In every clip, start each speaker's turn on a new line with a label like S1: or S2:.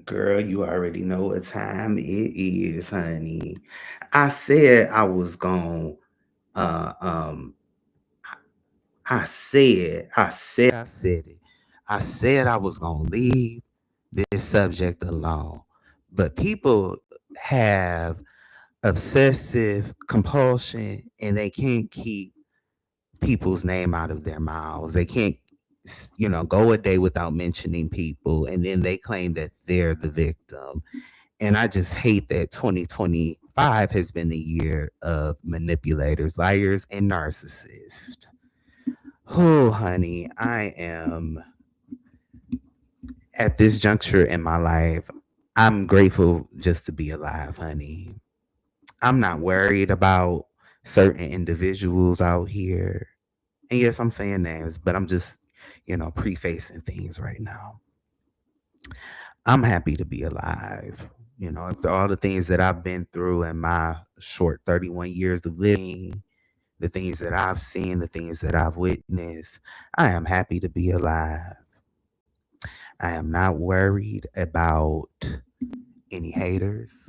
S1: Girl, you already know what time it is, honey. I said I was going uh I said it. I said I was gonna leave this subject alone. But people have obsessive compulsion and they can't keep people's name out of their mouths. They can't, go a day without mentioning people, and then they claim that they're the victim. And I just hate that 2025 has been the year of manipulators, liars, and narcissists. Oh, honey, I am at this juncture in my life. I'm grateful just to be alive, honey. I'm not worried about certain individuals out here. And yes, I'm saying names, but I'm just, prefacing things right now. I'm happy to be alive. After all the things that I've been through in my short 31 years of living, the things that I've seen, the things that I've witnessed, I am happy to be alive. I am not worried about any haters.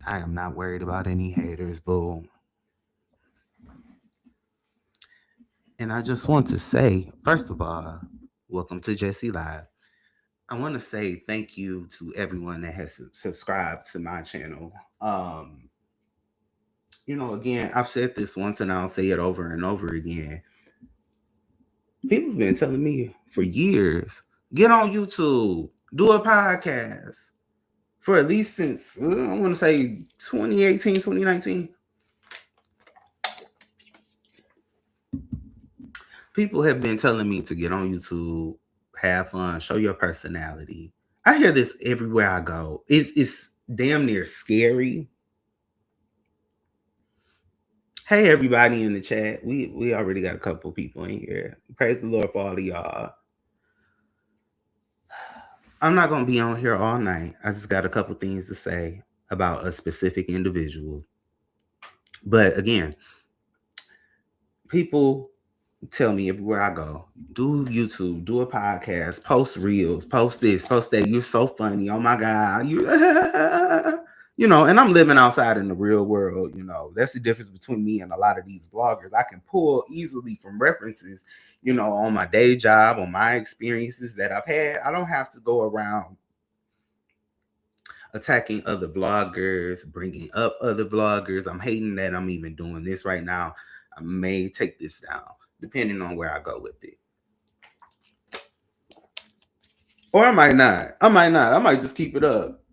S1: I am not worried about any haters, boo. And I just want to say, first of all, welcome to Jessie Live. I want to say thank you to everyone that has subscribed to my channel. Again, I've said this once and I'll say it over and over again. People have been telling me for years, get on YouTube, do a podcast. For at least since, I want to say 2018, 2019. People have been telling me to get on YouTube, have fun, show your personality. I hear this everywhere I go. It's damn near scary. Hey everybody in the chat. We already got a couple people in here. Praise the Lord for all of y'all. I'm not gonna be on here all night. I just got a couple things to say about a specific individual. But again, people tell me everywhere I go, do YouTube, do a podcast, post reels, post this, post that. You're so funny. Oh my God. And I'm living outside in the real world. That's the difference between me and a lot of these bloggers. I can pull easily from references, on my day job, on my experiences that I've had. I don't have to go around attacking other bloggers, bringing up other bloggers. I'm hating that I'm even doing this right now. I may take this down depending on where I go with it. Or I might not. I might just keep it up.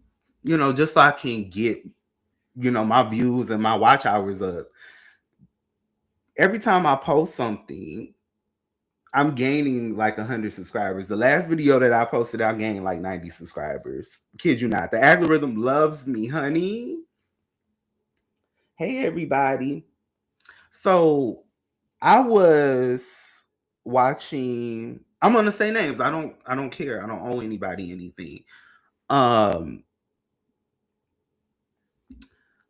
S1: Just so I can get, my views and my watch hours up. Every time I post something, I'm gaining like 100 subscribers. The last video that I posted, I gained like 90 subscribers. Kid you not. The algorithm loves me, honey. Hey, everybody. So I was watching. I'm gonna say names. I don't care. I don't owe anybody anything.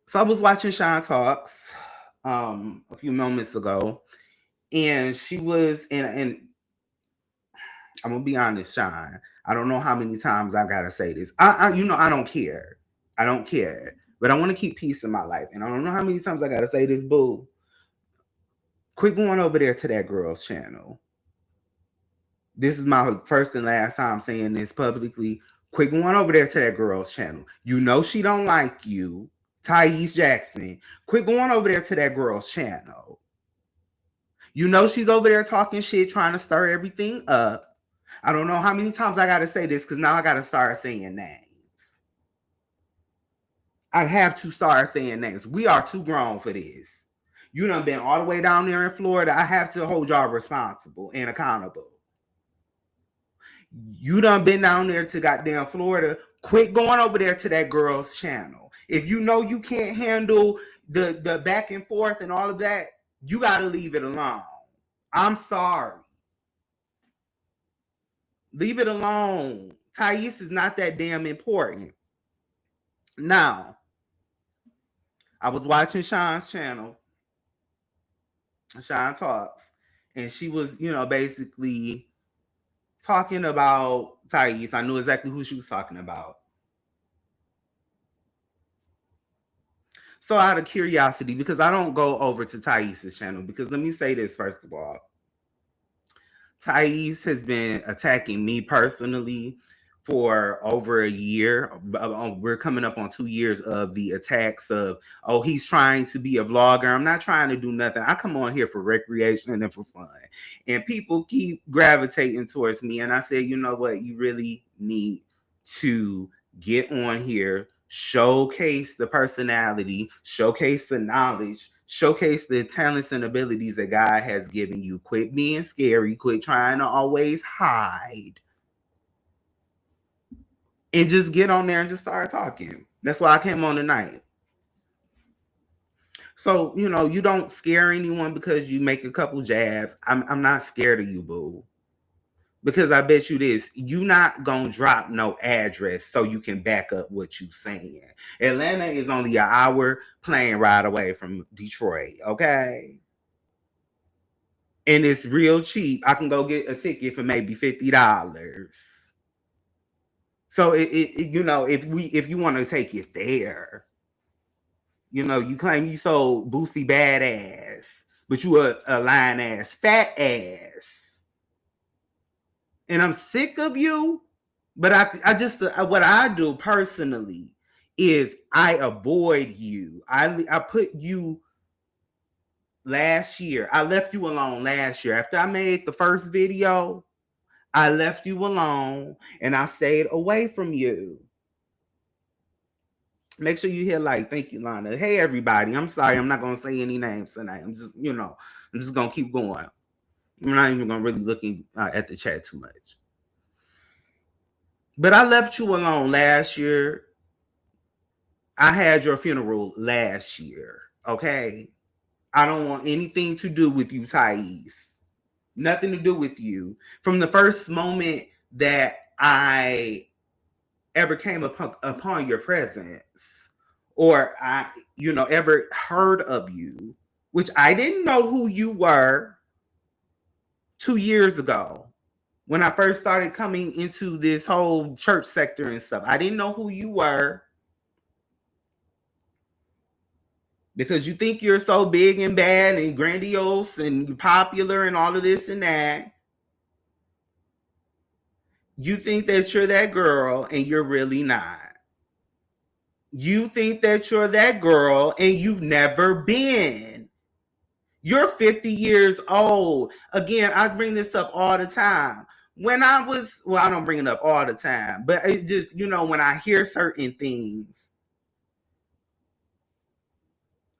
S1: So I was watching Shine Talks a few moments ago, and she was and I'm gonna be honest, Shine. I don't know how many times I gotta say this. I don't care. I don't care. But I want to keep peace in my life. And I don't know how many times I gotta say this, boo. Quit going over there to that girl's channel. This is my first and last time saying this publicly. Quit going over there to that girl's channel. You know she don't like you. Tyesse Jackson. Quit going over there to that girl's channel. You know she's over there talking shit, trying to stir everything up. I don't know how many times I got to say this because now I got to start saying names. I have to start saying names. We are too grown for this. You done been all the way down there in Florida. I have to hold y'all responsible and accountable. You done been down there to goddamn Florida. Quit going over there to that girl's channel. If you know you can't handle the back and forth and all of that, you got to leave it alone. I'm sorry. Leave it alone. Tyesse is not that damn important. Now, I was watching Sean's channel, Sean Talks, and she was, basically talking about Tyesse. I knew exactly who she was talking about. So out of curiosity, because I don't go over to Tyesse's channel, because let me say this first of all. Tyesse has been attacking me personally for over a year. We're coming up on 2 years of the attacks of, oh, he's trying to be a vlogger. I'm not trying to do nothing. I come on here for recreation and for fun. And people keep gravitating towards me. And I said, you know what? You really need to get on here, showcase the personality, showcase the knowledge, showcase the talents and abilities that God has given you. Quit being scary. Quit trying to always hide. And just get on there and just start talking. That's why I came on tonight. So, you know, you don't scare anyone because you make a couple jabs. I'm not scared of you, boo. Because I bet you this, you not gonna drop no address so you can back up what you saying. Atlanta is only an hour plane ride away from Detroit, okay? And it's real cheap. I can go get a ticket for maybe $50. So you know, if you want to take it there, you know, you claim you so boosty badass, but you a lying ass, fat ass. And I'm sick of you. But I just what I do personally is I avoid you. I put you last year. I left you alone last year. After I made the first video, I left you alone and I stayed away from you. Make sure you hit like. Thank you, Lana. Hey, everybody. I'm sorry. I'm not going to say any names tonight. I'm just, you know, I'm just going to keep going. I'm not even going to really look at the chat too much. But I left you alone last year. I had your funeral last year. Okay. I don't want anything to do with you, Tyesse. Nothing to do with you. From the first moment that I ever came upon your presence, or I, you know, ever heard of you, which I didn't know who you were 2 years ago when I first started coming into this whole church sector and stuff. I didn't know who you were because you think you're so big and bad and grandiose and popular and all of this and that. You think that you're that girl and you're really not. You think that you're that girl and you've never been. You're 50 years old. Again, I bring this up all the time. When I was, well, I don't bring it up all the time, but it just, you know, when I hear certain things,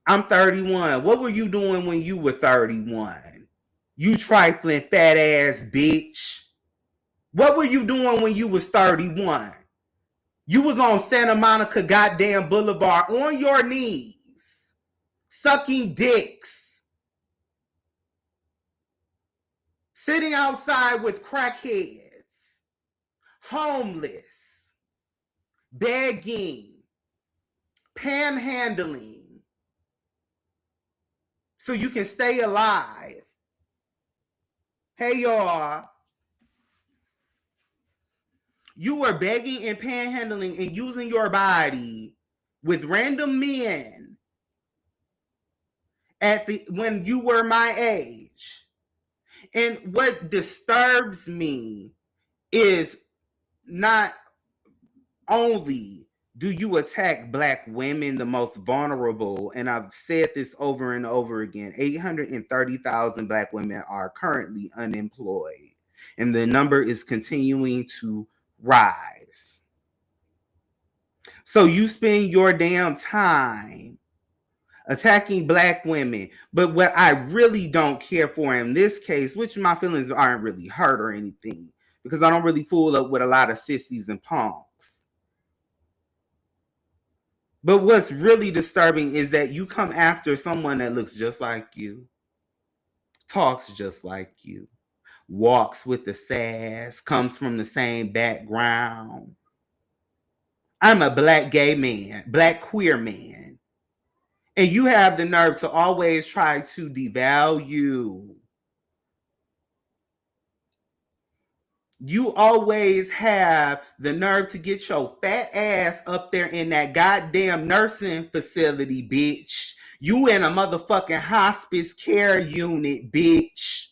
S1: I'm 31. What were you doing when you were 31? You trifling fat ass bitch. What were you doing when you was 31? You was on Santa Monica goddamn Boulevard on your knees, sucking dicks, sitting outside with crackheads, homeless, begging, panhandling, so you can stay alive. Hey, y'all. You were begging and panhandling and using your body with random men when you were my age. And what disturbs me is not only do you attack Black women, the most vulnerable, and I've said this over and over again, 830,000 Black women are currently unemployed, and the number is continuing to rise. So you spend your damn time attacking Black women. But what I really don't care for in this case, which my feelings aren't really hurt or anything, because I don't really fool up with a lot of sissies and punks. But what's really disturbing is that you come after someone that looks just like you, talks just like you, walks with the sass, comes from the same background. I'm a Black gay man, Black queer man. And you have the nerve to always try to devalue You always have the nerve to get your fat ass up there in that goddamn nursing facility, bitch. You in a motherfucking hospice care unit, bitch.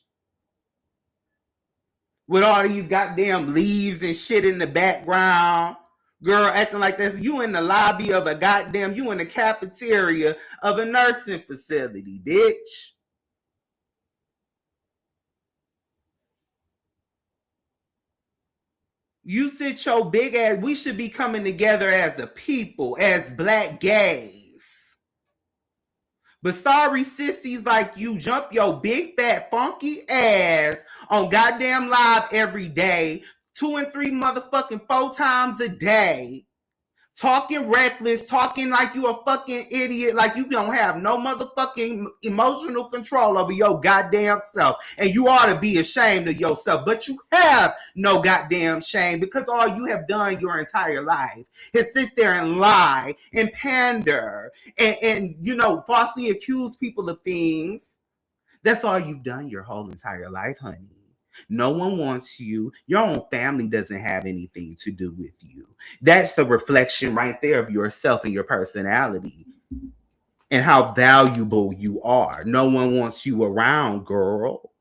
S1: With all these goddamn leaves and shit in the background. Girl, acting like this. You in the lobby of a goddamn, you in the cafeteria of a nursing facility, bitch. You sit your big ass. We should be coming together as a people, as black gays. But sorry, sissies like you jump your big fat funky ass on goddamn live every day, 2 and 3 motherfucking 4 times a day. Talking reckless, talking like you a fucking idiot, like you don't have no motherfucking emotional control over your goddamn self. And you ought to be ashamed of yourself. But you have no goddamn shame because all you have done your entire life is sit there and lie and pander and you know, falsely accuse people of things. That's all you've done your whole entire life, honey. No one wants you. Your own family doesn't have anything to do with you. That's the reflection right there of yourself and your personality and how valuable you are. No one wants you around, girl.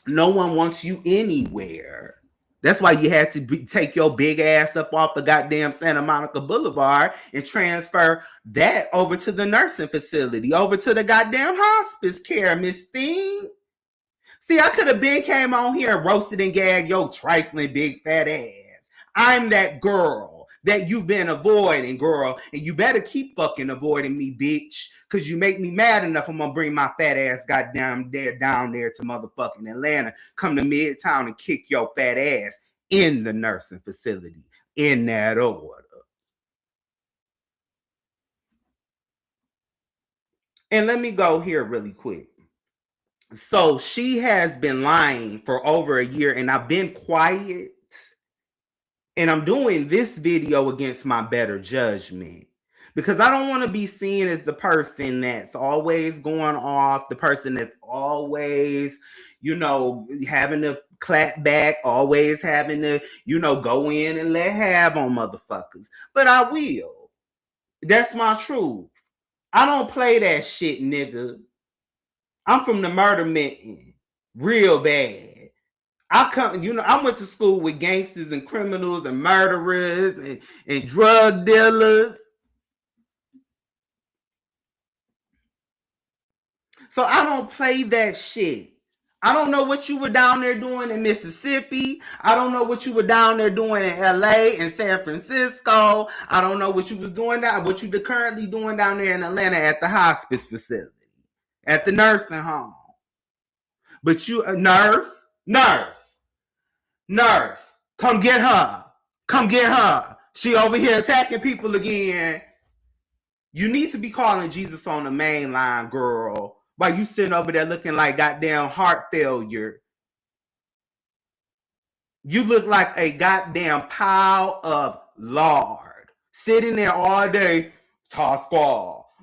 S1: No one wants you anywhere. That's why you had to take your big ass up off the goddamn Santa Monica Boulevard and transfer that over to the nursing facility, over to the goddamn hospice care, Miss Thing. See, I could have been came on here and roasted and gagged your trifling big fat ass. I'm that girl that you've been avoiding, girl. And you better keep fucking avoiding me, bitch. Because you make me mad enough, I'm going to bring my fat ass goddamn down there to motherfucking Atlanta. Come to Midtown and kick your fat ass in the nursing facility. In that order. And let me go here really quick. So she has been lying for over a year and I've been quiet. And I'm doing this video against my better judgment because I don't want to be seen as the person that's always going off, the person that's always, you know, having to clap back, always having to, you know, go in and let have on motherfuckers. But I will. That's my truth. I don't play that shit, nigga. I'm from the murder mitten, real bad. I went to school with gangsters and criminals and murderers and drug dealers. So I don't play that shit. I don't know what you were down there doing in Mississippi. I don't know what you were down there doing in LA and San Francisco. I don't know what you was doing down, what you're currently doing down there in Atlanta at the hospice facility, at the nursing home. But you, nurse, come get her. Come get her. She over here attacking people again. You need to be calling Jesus on the main line, girl. While you sitting over there looking like goddamn heart failure. You look like a goddamn pile of lard. Sitting there all day. Toss ball.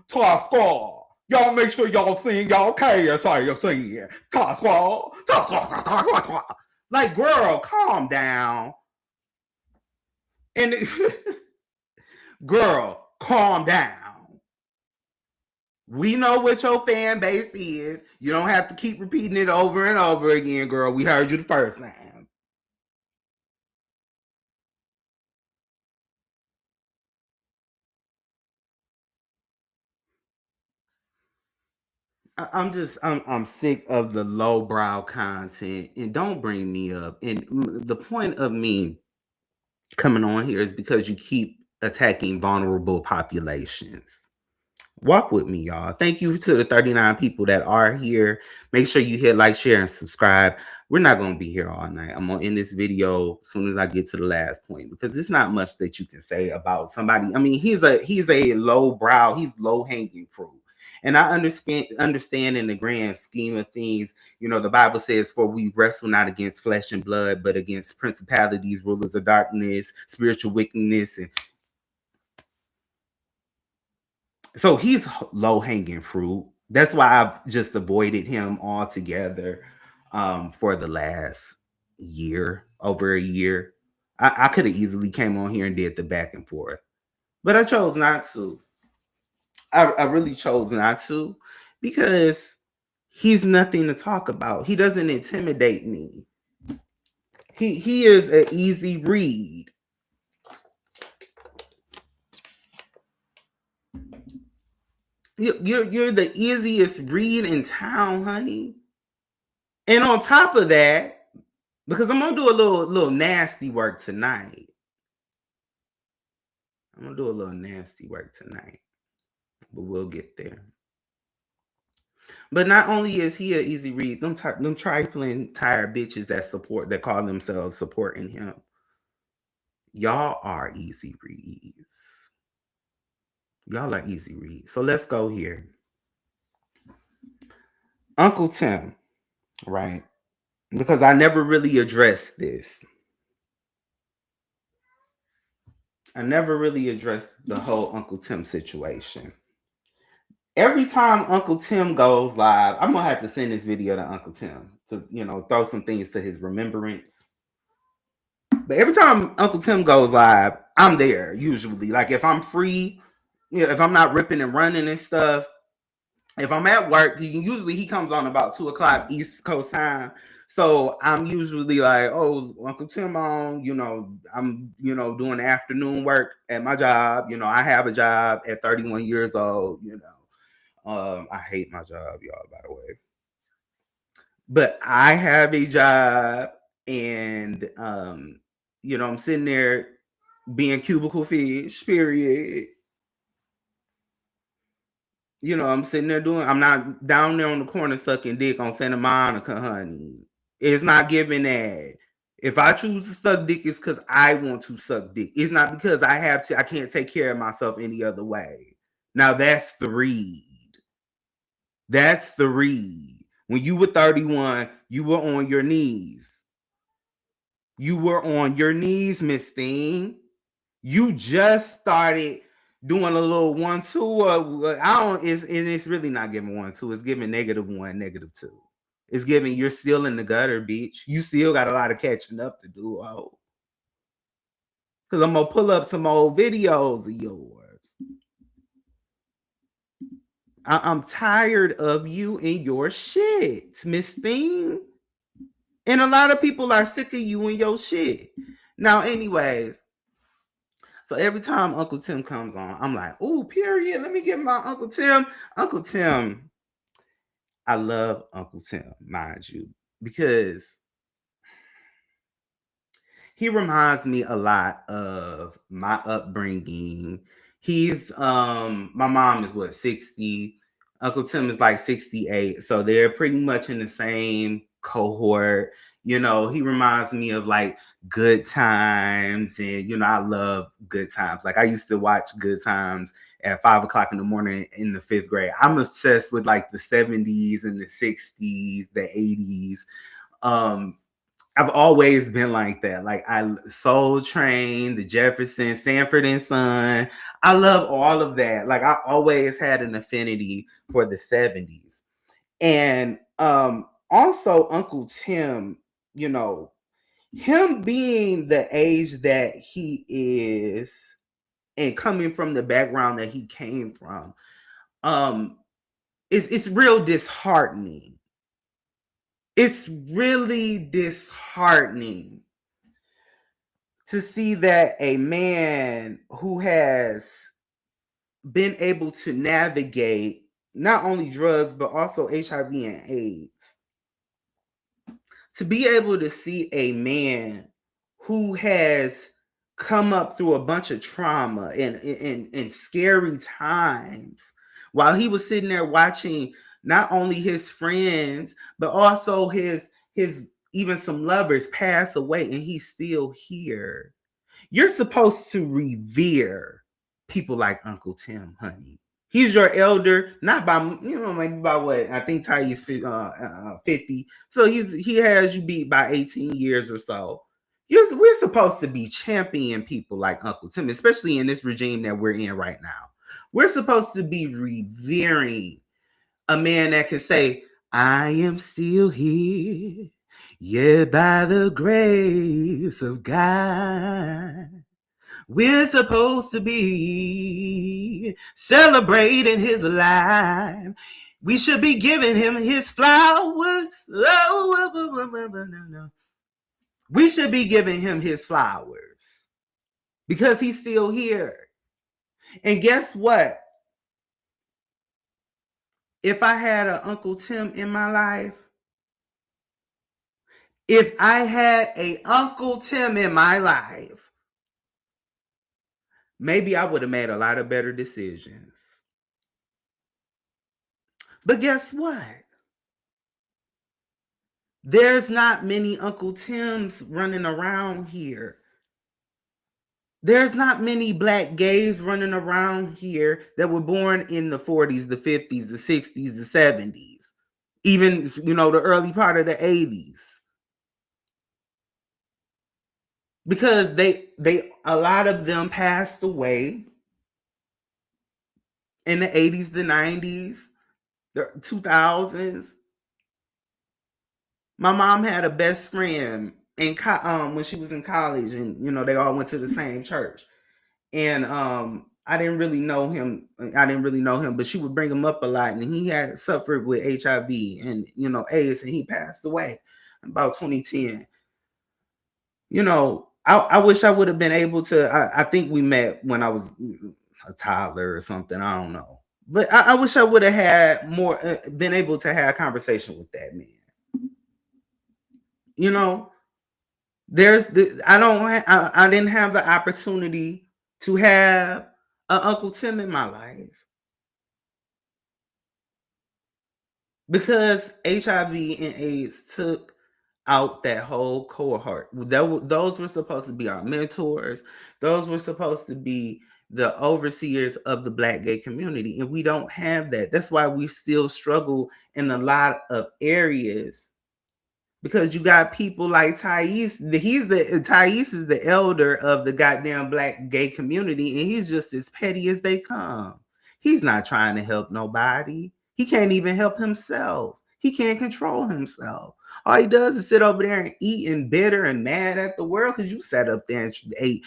S1: Y'all make sure y'all sing y'all KSIC. Toss ball. Like, girl, calm down. And girl, calm down. We know what your fan base is. You don't have to keep repeating it over and over again, girl. We heard you the first time. I'm sick of the lowbrow content, and don't bring me up. And the point of me coming on here is because you keep attacking vulnerable populations. Walk with me, y'all. Thank you to the 39 people that are here. Make sure you hit like, share, and subscribe. We're not going to be here all night. I'm going to end this video as soon as I get to the last point because there's not much that you can say about somebody. I mean, he's a low brow, he's low hanging fruit. And I understand in the grand scheme of things, you know, the Bible says, for we wrestle not against flesh and blood, but against principalities, rulers of darkness, spiritual wickedness. And so he's low hanging fruit. That's why I've just avoided him altogether. for the last year, over a year. I could have easily came on here and did the back and forth, but I chose not to. I really chose not to because he's nothing to talk about. He doesn't intimidate me. He is an easy read. You're the easiest read in town, honey. And on top of that, because I'm gonna do a little nasty work tonight. I'm gonna do a little nasty work tonight, but we'll get there. But not only is he an easy read, them trifling tired bitches that call themselves supporting him, y'all are easy reads. Y'all are easy reads. So let's go here. Uncle Tim, right? Because I never really addressed this. I never really addressed the whole Uncle Tim situation. Every time Uncle Tim goes live, I'm gonna have to send this video to Uncle Tim to, throw some things to his remembrance. But every time Uncle Tim goes live, I'm there usually. Like if I'm free, if I'm not ripping and running and stuff, if I'm at work, usually he comes on about 2:00 East Coast time. So I'm usually like, oh, Uncle Tim on, I'm, doing afternoon work at my job. I have a job at 31 years old, I hate my job, y'all, by the way. But I have a job and I'm sitting there being cubicle fish, period. I'm sitting there I'm not down there on the corner sucking dick on Santa Monica, honey. It's not giving that. If I choose to suck dick, it's because I want to suck dick. It's not because I can't take care of myself any other way. Now that's the read. That's the read. When you were 31, you were on your knees. You were on your knees, Miss Thing. You just started doing a little 1-2. It's really not giving 1-2. It's giving -1, -2. It's giving you're still in the gutter, bitch. You still got a lot of catching up to do. Oh, because I'm gonna pull up some old videos of yours. I'm tired of you and your shit, Miss Thing. And a lot of people are sick of you and your shit. Now, anyways, so every time Uncle Tim comes on, I'm like, oh, period. Let me get my Uncle Tim. Uncle Tim. I love Uncle Tim, mind you, because he reminds me a lot of my upbringing. He's my mom is 60. Uncle Tim is like 68. So they're pretty much in the same cohort. He reminds me of like Good Times. And I love Good Times. Like I used to watch Good Times at 5:00 in the morning in the 5th grade. I'm obsessed with like the 70s and the 60s, the 80s. I've always been like that. Like Soul Train, The Jeffersons, Sanford and Son. I love all of that. Like I always had an affinity for the 70s. And also Uncle Tim, him being the age that he is and coming from the background that he came from, it's real disheartening. It's really disheartening to see that a man who has been able to navigate not only drugs, but also HIV and AIDS, to be able to see a man who has come up through a bunch of trauma and scary times while he was sitting there watching not only his friends, but also his even some lovers pass away, and he's still here. You're supposed to revere people like Uncle Tim, honey. He's your elder, not by maybe by what I think Tyesse 50. So he has you beat by 18 years or so. We're supposed to be championing people like Uncle Tim, especially in this regime that we're in right now. We're supposed to be revering a man that can say, I am still here, yeah, by the grace of God. We're supposed to be celebrating his life. We should be giving him his flowers. No. We should be giving him his flowers because he's still here. And guess what? If I had an Uncle Tim in my life, if I had a Uncle Tim in my life, maybe I would have made a lot of better decisions. But guess what? There's not many Uncle Tims running around here. There's not many black gays running around here that were born in the 40s, the 50s, the 60s, the 70s, even, the early part of the 80s. Because a lot of them passed away in the 80s, the 90s, the 2000s. My mom had a best friend when she was in college, and they all went to the same church. And I didn't really know him. But she would bring him up a lot, and he had suffered with HIV and AIDS, and he passed away in about 2010. I wish I would have been able to. I think we met when I was a toddler or something. I don't know, but I wish I would have had more, been able to have a conversation with that man. I didn't have the opportunity to have an Uncle Tim in my life because HIV and AIDS took out that whole cohort. Those were supposed to be our mentors. Those were supposed to be the overseers of the Black gay community, and we don't have that. That's why we still struggle in a lot of areas. Because you got people like Tyesse. Tyesse is the elder of the goddamn Black gay community, and he's just as petty as they come. He's not trying to help nobody. He can't even help himself. He can't control himself. All he does is sit over there and eat and bitter and mad at the world because you sat up there and ate,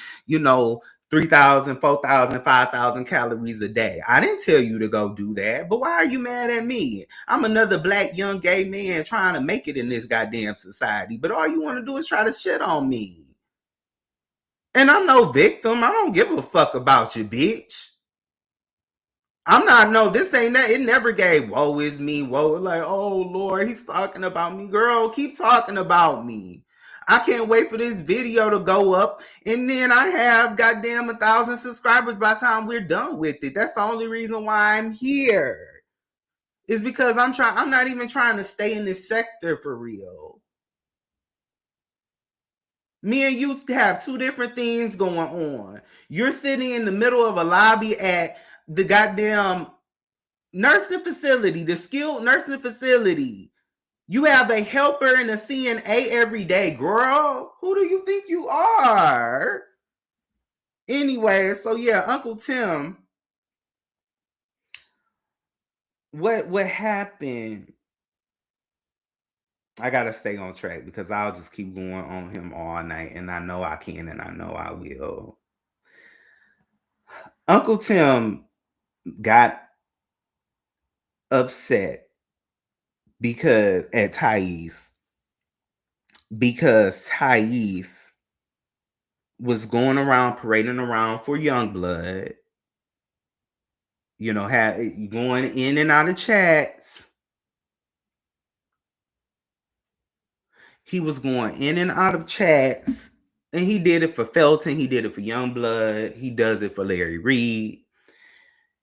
S1: 3,000, 4,000, 5,000 calories a day. I didn't tell you to go do that, but why are you mad at me? I'm another Black young gay man trying to make it in this goddamn society, but all you want to do is try to shit on me. And I'm no victim. I don't give a fuck about you, bitch. I'm not, no, this ain't that. It never gave, woe is me, woe, like, oh Lord, he's talking about me. Girl, keep talking about me. I can't wait for this video to go up, and then I have goddamn 1,000 subscribers by the time we're done with it. That's the only reason why I'm here. Is because I'm not even trying to stay in this sector for real. Me and you have two different things going on. You're sitting in the middle of a lobby at the goddamn nursing facility, the skilled nursing facility. You have a helper and a CNA every day, girl. Who do you think you are? Anyway, so yeah, Uncle Tim, what happened? I gotta stay on track because I'll just keep going on him all night, and I know I can, and I know I will. Uncle Tim got upset at Tyesse because Tyesse was going around parading around for Youngblood, going in and out of chats. He was going in and out of chats, and he did it for Felton. He did it for Youngblood. He does it for Larry Reed.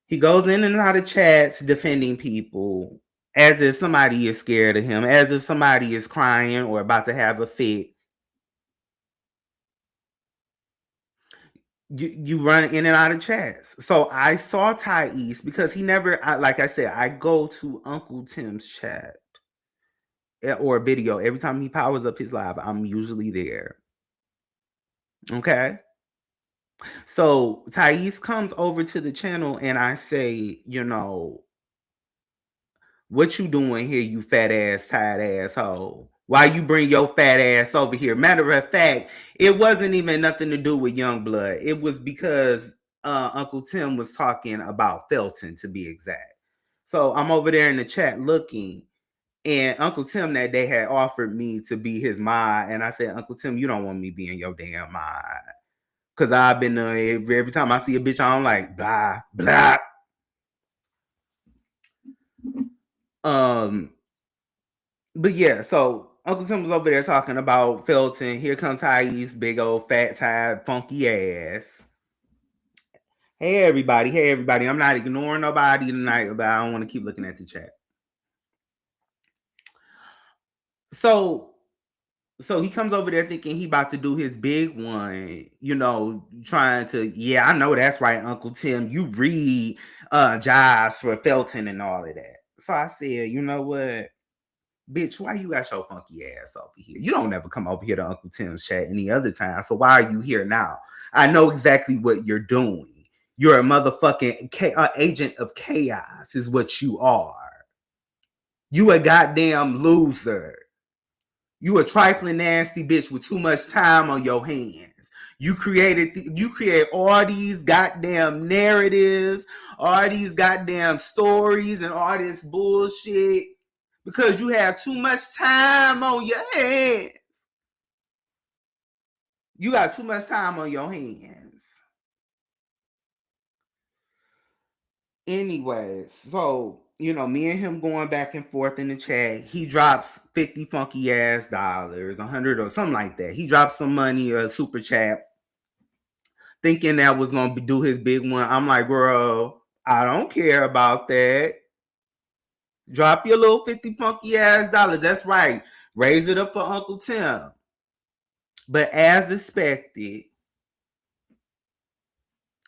S1: He goes in and out of chats defending people as if somebody is scared of him, as if somebody is crying or about to have a fit. You run in and out of chats. So I saw Tyesse because he never, like I said, I go to Uncle Tim's chat or video. Every time he powers up his live, I'm usually there. Okay. So Tyesse comes over to the channel and I say, What you doing here, you fat ass, tired asshole? Why you bring your fat ass over here? Matter of fact, it wasn't even nothing to do with Youngblood. It was because Uncle Tim was talking about Felton, to be exact. So I'm over there in the chat looking, and Uncle Tim that day had offered me to be his mod, and I said, Uncle Tim, you don't want me being your damn mod. Because I've been every time I see a bitch, I'm like, blah, blah. But yeah, so Uncle Tim was over there talking about Felton. Here comes Tyesse, big old fat tired, funky ass. Hey everybody. I'm not ignoring nobody tonight, but I don't want to keep looking at the chat. So he comes over there thinking he about to do his big one, trying to, yeah, I know that's right, Uncle Tim. You read jobs for Felton and all of that. So I said, you know what? Bitch, why you got your funky ass over here? You don't never come over here to Uncle Tim's chat any other time. So why are you here now? I know exactly what you're doing. You're a motherfucking agent of chaos is what you are. You a goddamn loser. You a trifling nasty bitch with too much time on your hands. You create all these goddamn narratives, all these goddamn stories, and all this bullshit because you have too much time on your hands. You got too much time on your hands. Anyways, so me and him going back and forth in the chat. He drops 50 funky ass dollars, 100 or something like that. He drops some money or a super chat, thinking that was gonna do his big one. I'm like, bro, I don't care about that. Drop your little 50 funky ass dollars. That's right. Raise it up for Uncle Tim. But as expected,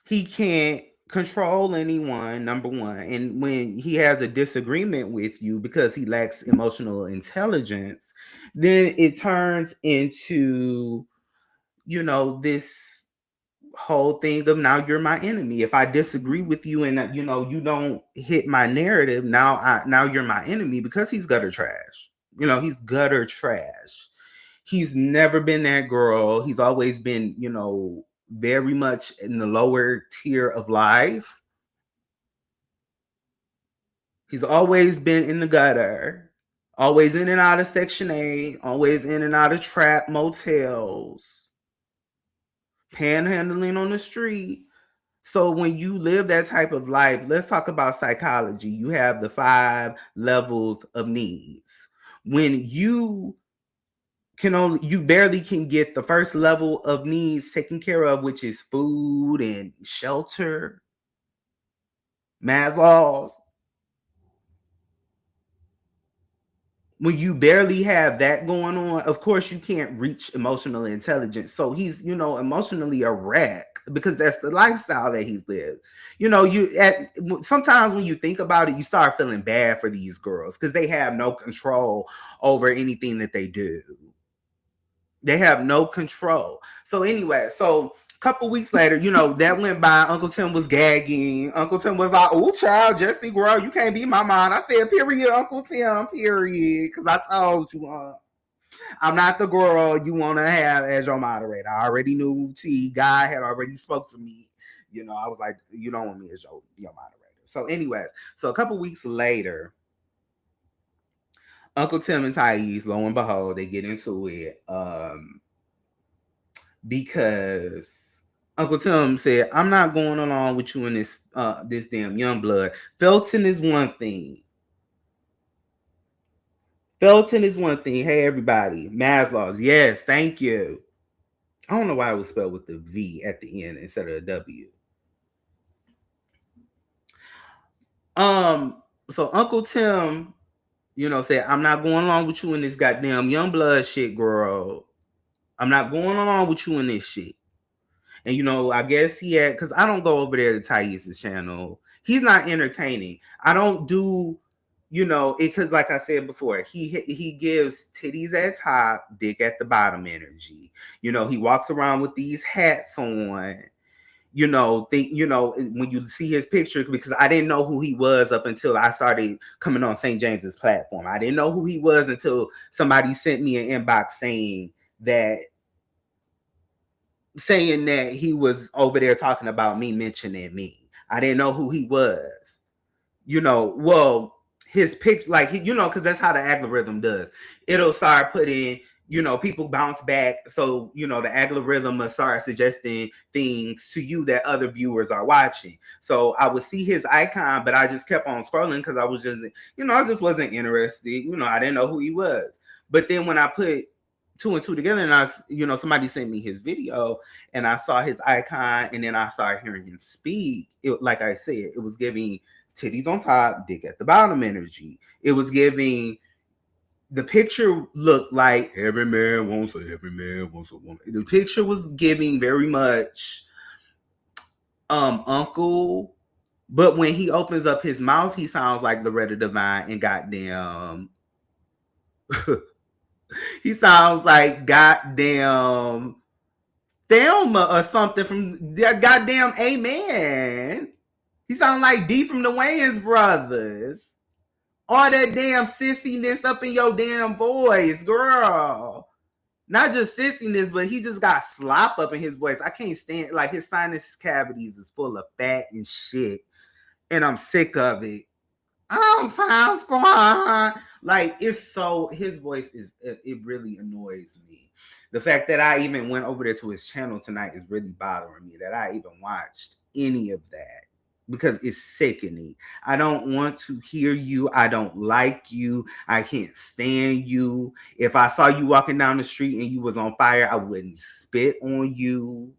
S1: he can't control anyone, number one. And when he has a disagreement with you because he lacks emotional intelligence, then it turns into, this whole thing of now you're my enemy. If I disagree with you and you don't hit my narrative, now you're my enemy because he's gutter trash. He's gutter trash. He's never been that girl. He's always been, very much in the lower tier of life. He's always been in the gutter, always in and out of Section 8, always in and out of trap motels, panhandling on the street. So when you live that type of life, let's talk about psychology. You have the 5 levels of needs. When you barely can get the first level of needs taken care of, which is food and shelter, Maslow's. When you barely have that going on, of course you can't reach emotional intelligence. So he's, emotionally a wreck because that's the lifestyle that he's lived. Sometimes when you think about it, you start feeling bad for these girls because they have no control over anything that they do. They have no control. So anyway, a couple weeks later, that went by. Uncle Tim was gagging. Uncle Tim was like, "Oh, child, Jessie, girl, you can't be my mom." I said, "Period, Uncle Tim, period," because I told you, I'm not the girl you want to have as your moderator. I already knew God had already spoke to me. I was like, you don't want me as your moderator. So anyways, a couple weeks later, Uncle Tim and Tyesse, lo and behold, they get into it. Because Uncle Tim said, "I'm not going along with you in this damn young blood. Felton is one thing. Hey, everybody. Maslow's. Yes, thank you. I don't know why it was spelled with the V at the end instead of a W. So Uncle Tim, said, "I'm not going along with you in this goddamn young blood shit, girl. I'm not going along with you in this shit." And I guess he had, because I don't go over there to Tyesse's channel. He's not entertaining. I don't do, because like I said before, he gives titties at top, dick at the bottom energy. He walks around with these hats on. when you see his picture, because I didn't know who he was up until I started coming on St. James's platform. I didn't know who he was until somebody sent me an inbox saying that he was over there talking about me, mentioning me. I didn't know who he was. Well, his picture, like, because that's how the algorithm does. It'll start putting, people bounce back. So, the algorithm will start suggesting things to you that other viewers are watching. So I would see his icon, but I just kept on scrolling because I was just, I just wasn't interested. I didn't know who he was. But then when I put two and two together, and somebody sent me his video, and I saw his icon, and then I started hearing him speak. Like I said, it was giving titties on top, dick at the bottom energy. It was giving, the picture looked like every man wants a woman. The picture was giving very much uncle, but when he opens up his mouth, he sounds like Loretta Devine and goddamn he sounds like goddamn Thelma or something from that goddamn Amen. He sounds like D from the Wayans Brothers. All that damn sissiness up in your damn voice, girl. Not just sissiness, but he just got slop up in his voice. I can't stand, like, his sinus cavities is full of fat and shit. And I'm sick of it. Time Squad. Like, his voice it really annoys me. The fact that I even went over there to his channel tonight is really bothering me, that I even watched any of that, because it's sickening. I don't want to hear you. I don't like you. I can't stand you. If I saw you walking down the street and you was on fire, I wouldn't spit on you.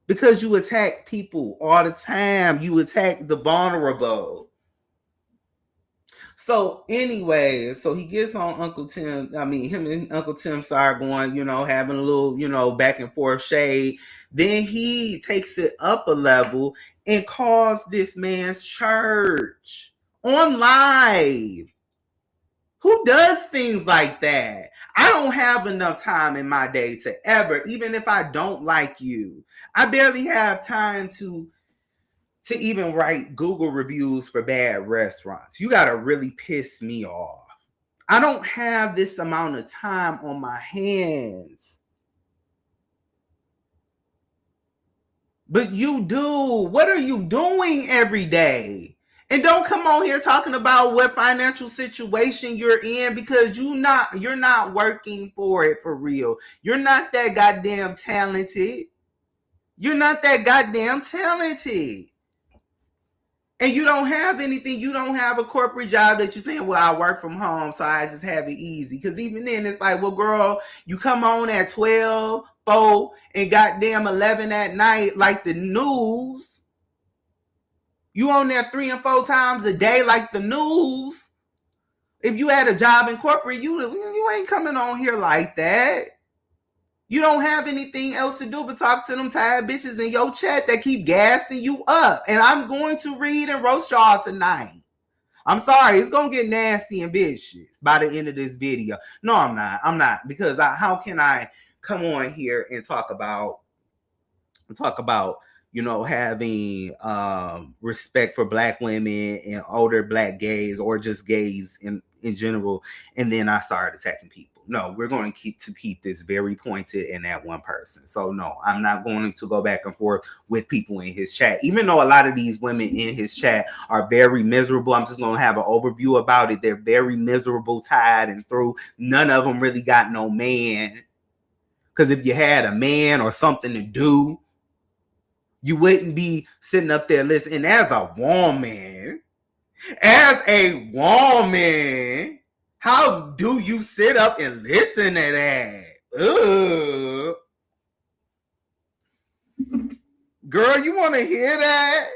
S1: Because you attack people all the time. You attack the vulnerable. So anyway, so he gets on Uncle Tim. I mean, him and Uncle Tim start going, having a little, back and forth shade. Then he takes it up a level and calls this man's church on live. Who does things like that? I don't have enough time in my day to ever, even if I don't like you, I barely have time to even write Google reviews for bad restaurants. You got to really piss me off. I don't have this amount of time on my hands. But you do. What are you doing every day? And don't come on here talking about what financial situation you're in, because you're not working for it for real. You're not that goddamn talented. You're not that goddamn talented. And you don't have anything. You don't have a corporate job that you're saying, well, I work from home, so I just have it easy. Because even then, it's like, well, girl, you come on at 12, 4, and goddamn 11 at night like the news. You on there 3 and 4 times a day like the news. If you had a job in corporate, you ain't coming on here like that. You don't have anything else to do but talk to them tired bitches in your chat that keep gassing you up. And I'm going to read and roast y'all tonight. I'm sorry. It's going to get nasty and vicious by the end of this video. No, I'm not. I'm not. Because how can I come on here and talk about, having respect for Black women and older Black gays, or just gays in general, and then I started attacking people? No, we're going to keep this very pointed in that one person. So no, I'm not going to go back and forth with people in his chat. Even though a lot of these women in his chat are very miserable, I'm just going to have an overview about it. They're very miserable, tired and through. None of them really got no man. Because if you had a man or something to do, you wouldn't be sitting up there listening. As a woman, how do you sit up and listen to that? Ugh. Girl, you want to hear that?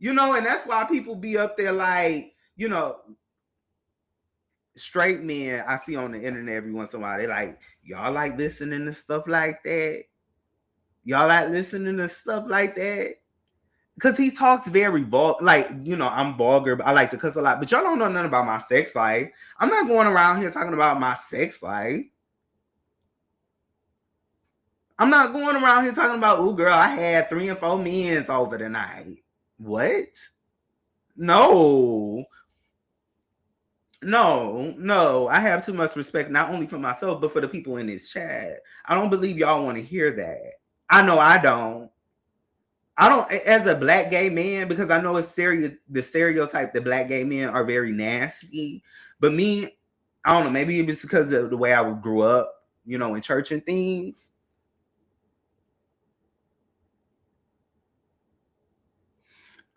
S1: And that's why people be up there like, straight men I see on the internet every once in a while. They like, y'all like listening to stuff like that? Y'all like listening to stuff like that? Because he talks very vulgar. Like, I'm vulgar, but I like to cuss a lot. But y'all don't know nothing about my sex life. I'm not going around here talking about my sex life. I'm not going around here talking about, oh girl, I had 3 and 4 men's over the night. What? No. No. I have too much respect, not only for myself, but for the people in this chat. I don't believe y'all want to hear that. I know I don't. I don't, as a black gay man, because I know it's the stereotype that black gay men are very nasty. But me, I don't know, maybe it's because of the way I grew up, in church and things.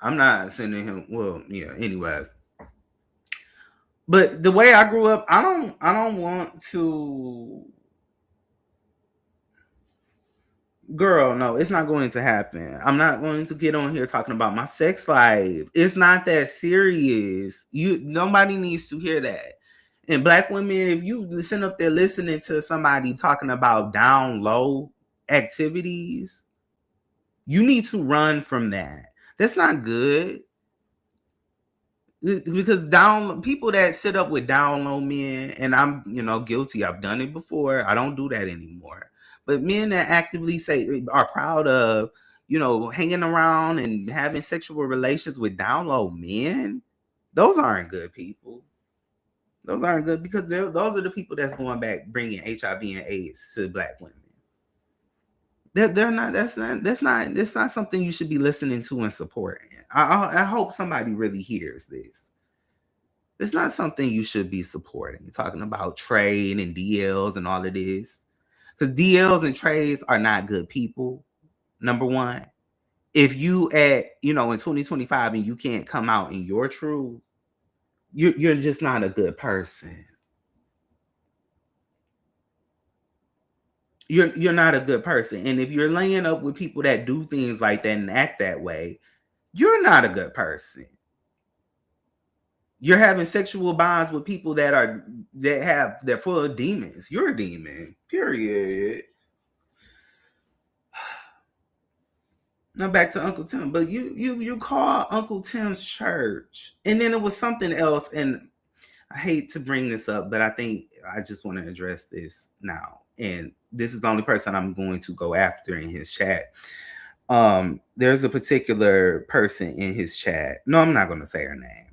S1: I'm not sending him, well, yeah, anyways. But the way I grew up, I don't want to. Girl, no, it's not going to happen. I'm not going to get on here talking about my sex life. It's not that serious. Nobody needs to hear that. And black women, if you sit up there listening to somebody talking about down low activities, you need to run from that. That's not good. Because people that sit up with down low men, and I'm guilty, I've done it before, I don't do that anymore, but men that actively say are proud of hanging around and having sexual relations with down low men, those aren't good people. Those aren't good, because those are the people that's going back bringing HIV and AIDS to black women. They're not. That's not something you should be listening to and supporting. I hope somebody really hears this. It's not something you should be supporting. You're talking about trade and DLs and all of this. Because DLs and trades are not good people, number one. If you in 2025 and you can't come out in your truth, you're just not a good person. You're not a good person. And if you're laying up with people that do things like that and act that way, you're not a good person. You're having sexual bonds with people they're full of demons. You're a demon. Period. Now back to Uncle Tim. But you call Uncle Tim's church. And then it was something else. And I hate to bring this up, but I think I just want to address this now. And this is the only person I'm going to go after in his chat. There's a particular person in his chat. No, I'm not going to say her name.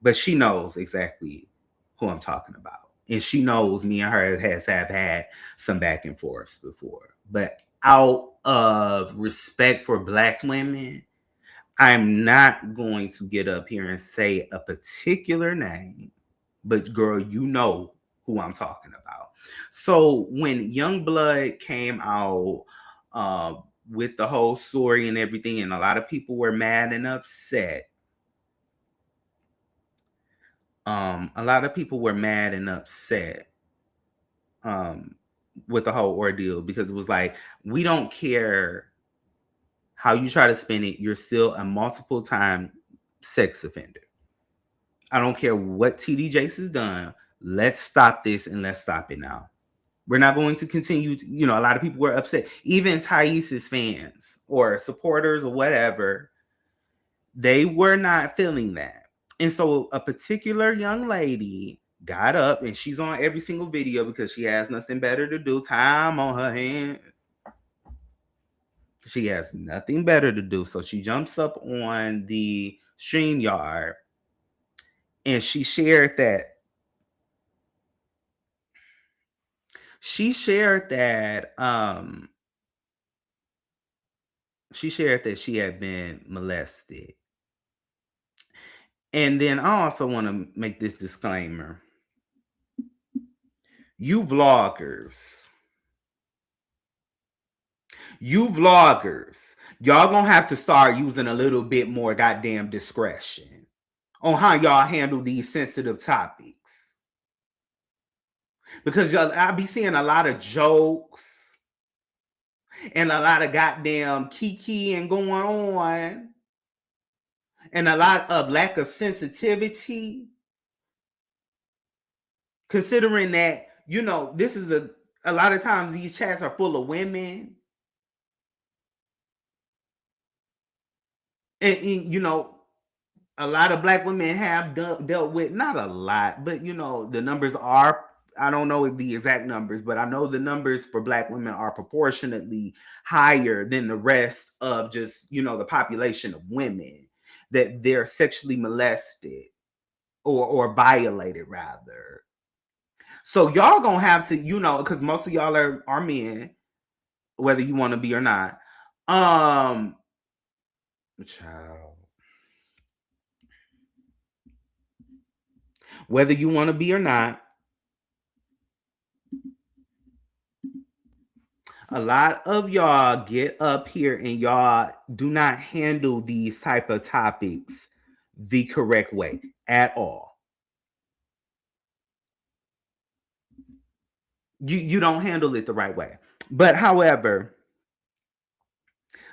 S1: But she knows exactly who I'm talking about. And she knows me and her have had some back and forths before. But out of respect for black women, I'm not going to get up here and say a particular name. But girl, you know who I'm talking about. So when Youngblood came out with the whole story and everything, and a lot of people were mad and upset. With the whole ordeal, because it was like, we don't care how you try to spin it, you're still a multiple time sex offender. I don't care what TD Jakes has done. Let's stop this, and let's stop it now. We're not going to continue to, a lot of people were upset. Even Tyesse's fans or supporters or whatever, they were not feeling that. And so a particular young lady got up, and she's on every single video because she has nothing better to do. Time on her hands. She has nothing better to do. So she jumps up on the StreamYard and she shared that. She shared that she had been molested. And then I also want to make this disclaimer. You vloggers, y'all gonna have to start using a little bit more goddamn discretion on how y'all handle these sensitive topics. Because I be seeing a lot of jokes and a lot of goddamn kikiing going on and a lot of lack of sensitivity. Considering that, this is a lot of times these chats are full of women. And a lot of black women have dealt with, not a lot, but the numbers are I don't know the exact numbers, but I know the numbers for Black women are proportionately higher than the rest of just, the population of women that they're sexually molested or violated rather. So y'all gonna have to, because most of y'all are men, whether you want to be or not. Child. Whether you want to be or not, a lot of y'all get up here and y'all do not handle these type of topics the correct way at all. You don't handle it the right way. But however,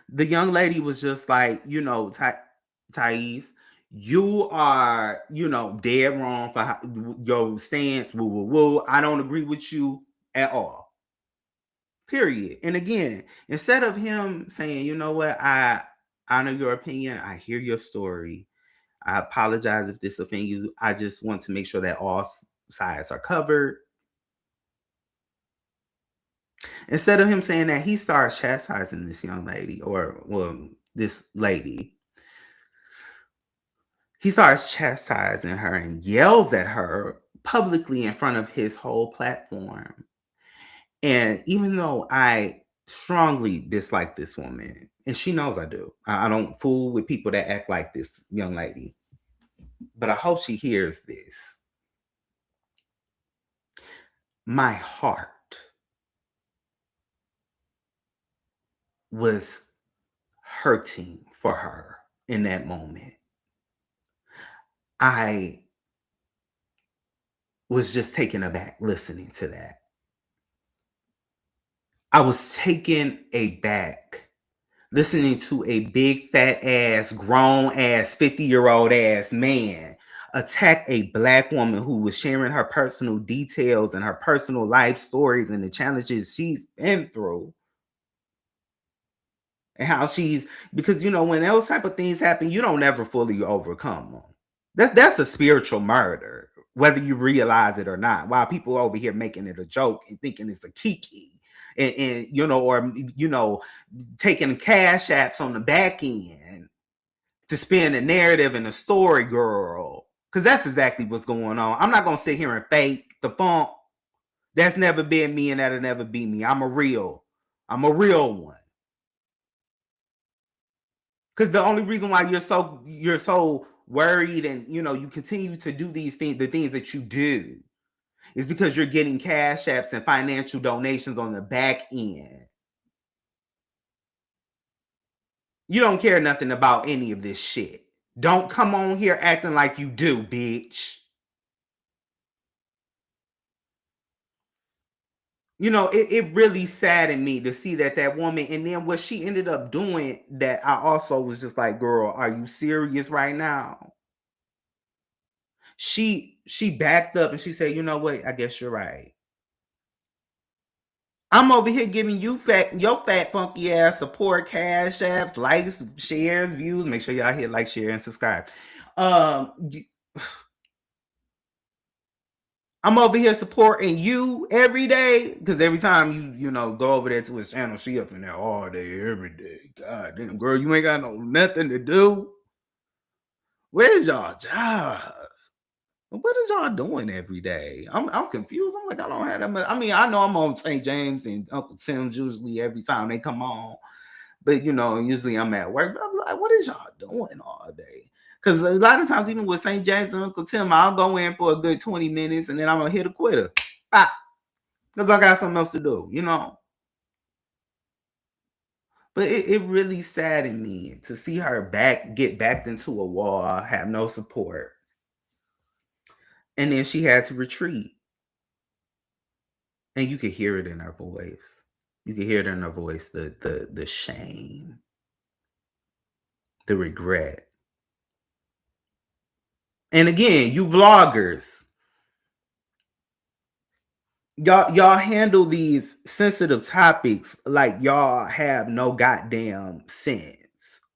S1: the young lady was just like, Tyesse, you are, dead wrong for your stance. Woo, woo, woo. I don't agree with you at all. Period. And again, instead of him saying, you know what, I honor your opinion, I hear your story, I apologize if this offends you, I just want to make sure that all sides are covered. Instead of him saying that, he starts chastising this young lady, or this lady. He starts chastising her and yells at her publicly in front of his whole platform. And even though I strongly dislike this woman, and she knows I do, I don't fool with people that act like this young lady, but I hope she hears this. My heart was hurting for her in that moment. I was just taken aback listening to that. I was taken aback listening to a big fat ass, grown ass, 50-year-old ass man attack a Black woman who was sharing her personal details and her personal life stories and the challenges she's been through. And how because when those type of things happen, you don't ever fully overcome them. That's a spiritual murder, whether you realize it or not. While people over here making it a joke and thinking it's a kiki, or taking cash apps on the back end to spin a narrative and a story, girl. Because that's exactly what's going on. I'm not gonna sit here and fake the funk. That's never been me, and that'll never be me. I'm a real one. Because the only reason why you're so worried and you continue to do these things, the things that you do, is because you're getting cash apps and financial donations on the back end. You don't care nothing about any of this shit. Don't come on here acting like you do, bitch. It really saddened me to see that woman, and then what she ended up doing, that I also was just like, girl, are you serious right now? She backed up and she said, you know what? I guess you're right. I'm over here giving you your fat funky ass support, cash apps, likes, shares, views. Make sure y'all hit like, share, and subscribe. I'm over here supporting you every day, because every time you go over there to his channel, she up in there all day, every day. God damn, girl, you ain't got nothing to do. Where's y'all jobs? What is y'all doing every day? I'm confused. I'm like, I don't have that much. I mean, I know I'm on St. James and Uncle Tim's usually every time they come on, but usually I'm at work. But I'm like, what is y'all doing all day? Because a lot of times, even with St. James and Uncle Tim, I'll go in for a good 20 minutes and then I'm gonna hit a quitter. Because I got something else to do, But it really saddened me to see her get backed into a wall, have no support. And then she had to retreat. And you could hear it in her voice. You could hear it in her voice, the shame, the regret. And again, you vloggers, y'all handle these sensitive topics like y'all have no goddamn sense.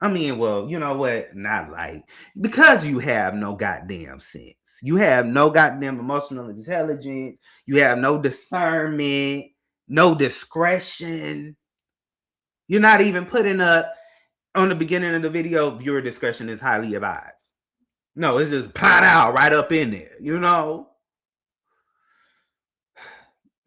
S1: I mean, well, you know what? Not like, because you have no goddamn sense. You have no goddamn emotional intelligence. You have no discernment, no discretion. You're not even putting up on the beginning of the video, viewer discretion is highly advised. No, it's just pot out right up in there, you know?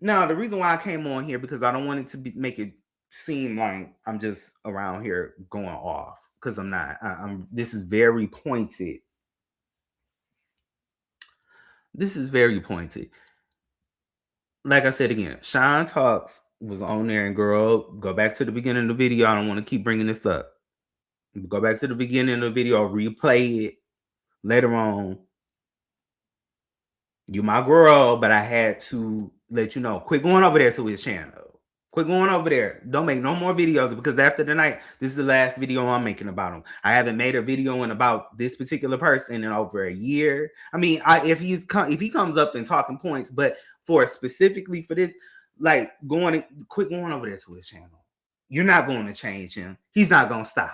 S1: Now, the reason why I came on here, because I don't want it to make it seem like I'm just around here going off, because I'm not. This is very pointed. This is very pointed. Like I said again, Shine Talks was on there, and girl, go back to the beginning of the video. I don't want to keep bringing this up. Go back to the beginning of the video, replay it later on. You my girl, but I had to let you know. Quit going over there to his channel. Quit going over there. Don't make no more videos, because after tonight, this is the last video I'm making about him. I haven't made a video in about this particular person in over a year. I mean, if he comes up and talking points, but specifically for this, like quit going over there to his channel. You're not going to change him. He's not going to stop.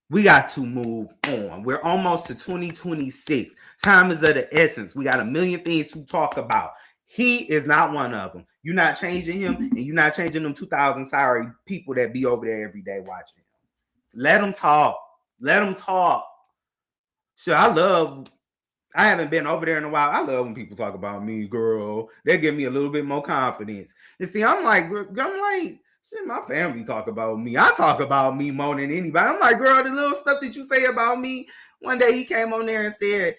S1: We got to move on. We're almost to 2026. Time is of the essence. We got a million things to talk about. He is not one of them. You're not changing him, and you're not changing them 2,000 sorry people that be over there every day watching him. Let them talk. Let them talk. Sure, I haven't been over there in a while. I love when people talk about me, girl. They give me a little bit more confidence. And see, I'm like, shit, my family talk about me. I talk about me more than anybody. I'm like, girl, the little stuff that you say about me. One day he came on there and said,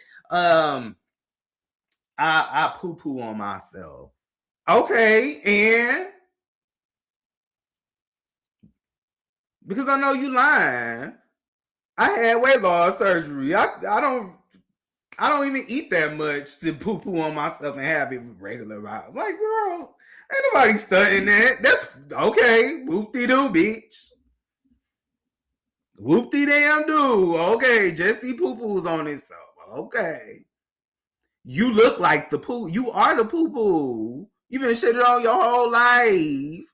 S1: I poo-poo on myself. Okay, and because I know you lying. I had weight loss surgery. I don't even eat that much to poo-poo on myself and have it regular. I'm like, girl, ain't nobody studying that. That's okay. Whoop-de-doo, bitch. Whoop-de-damn-do. Okay, Jessie poo-poos on himself. Okay. You look like the poo. You are the poo-poo. You've been shitting on your whole life.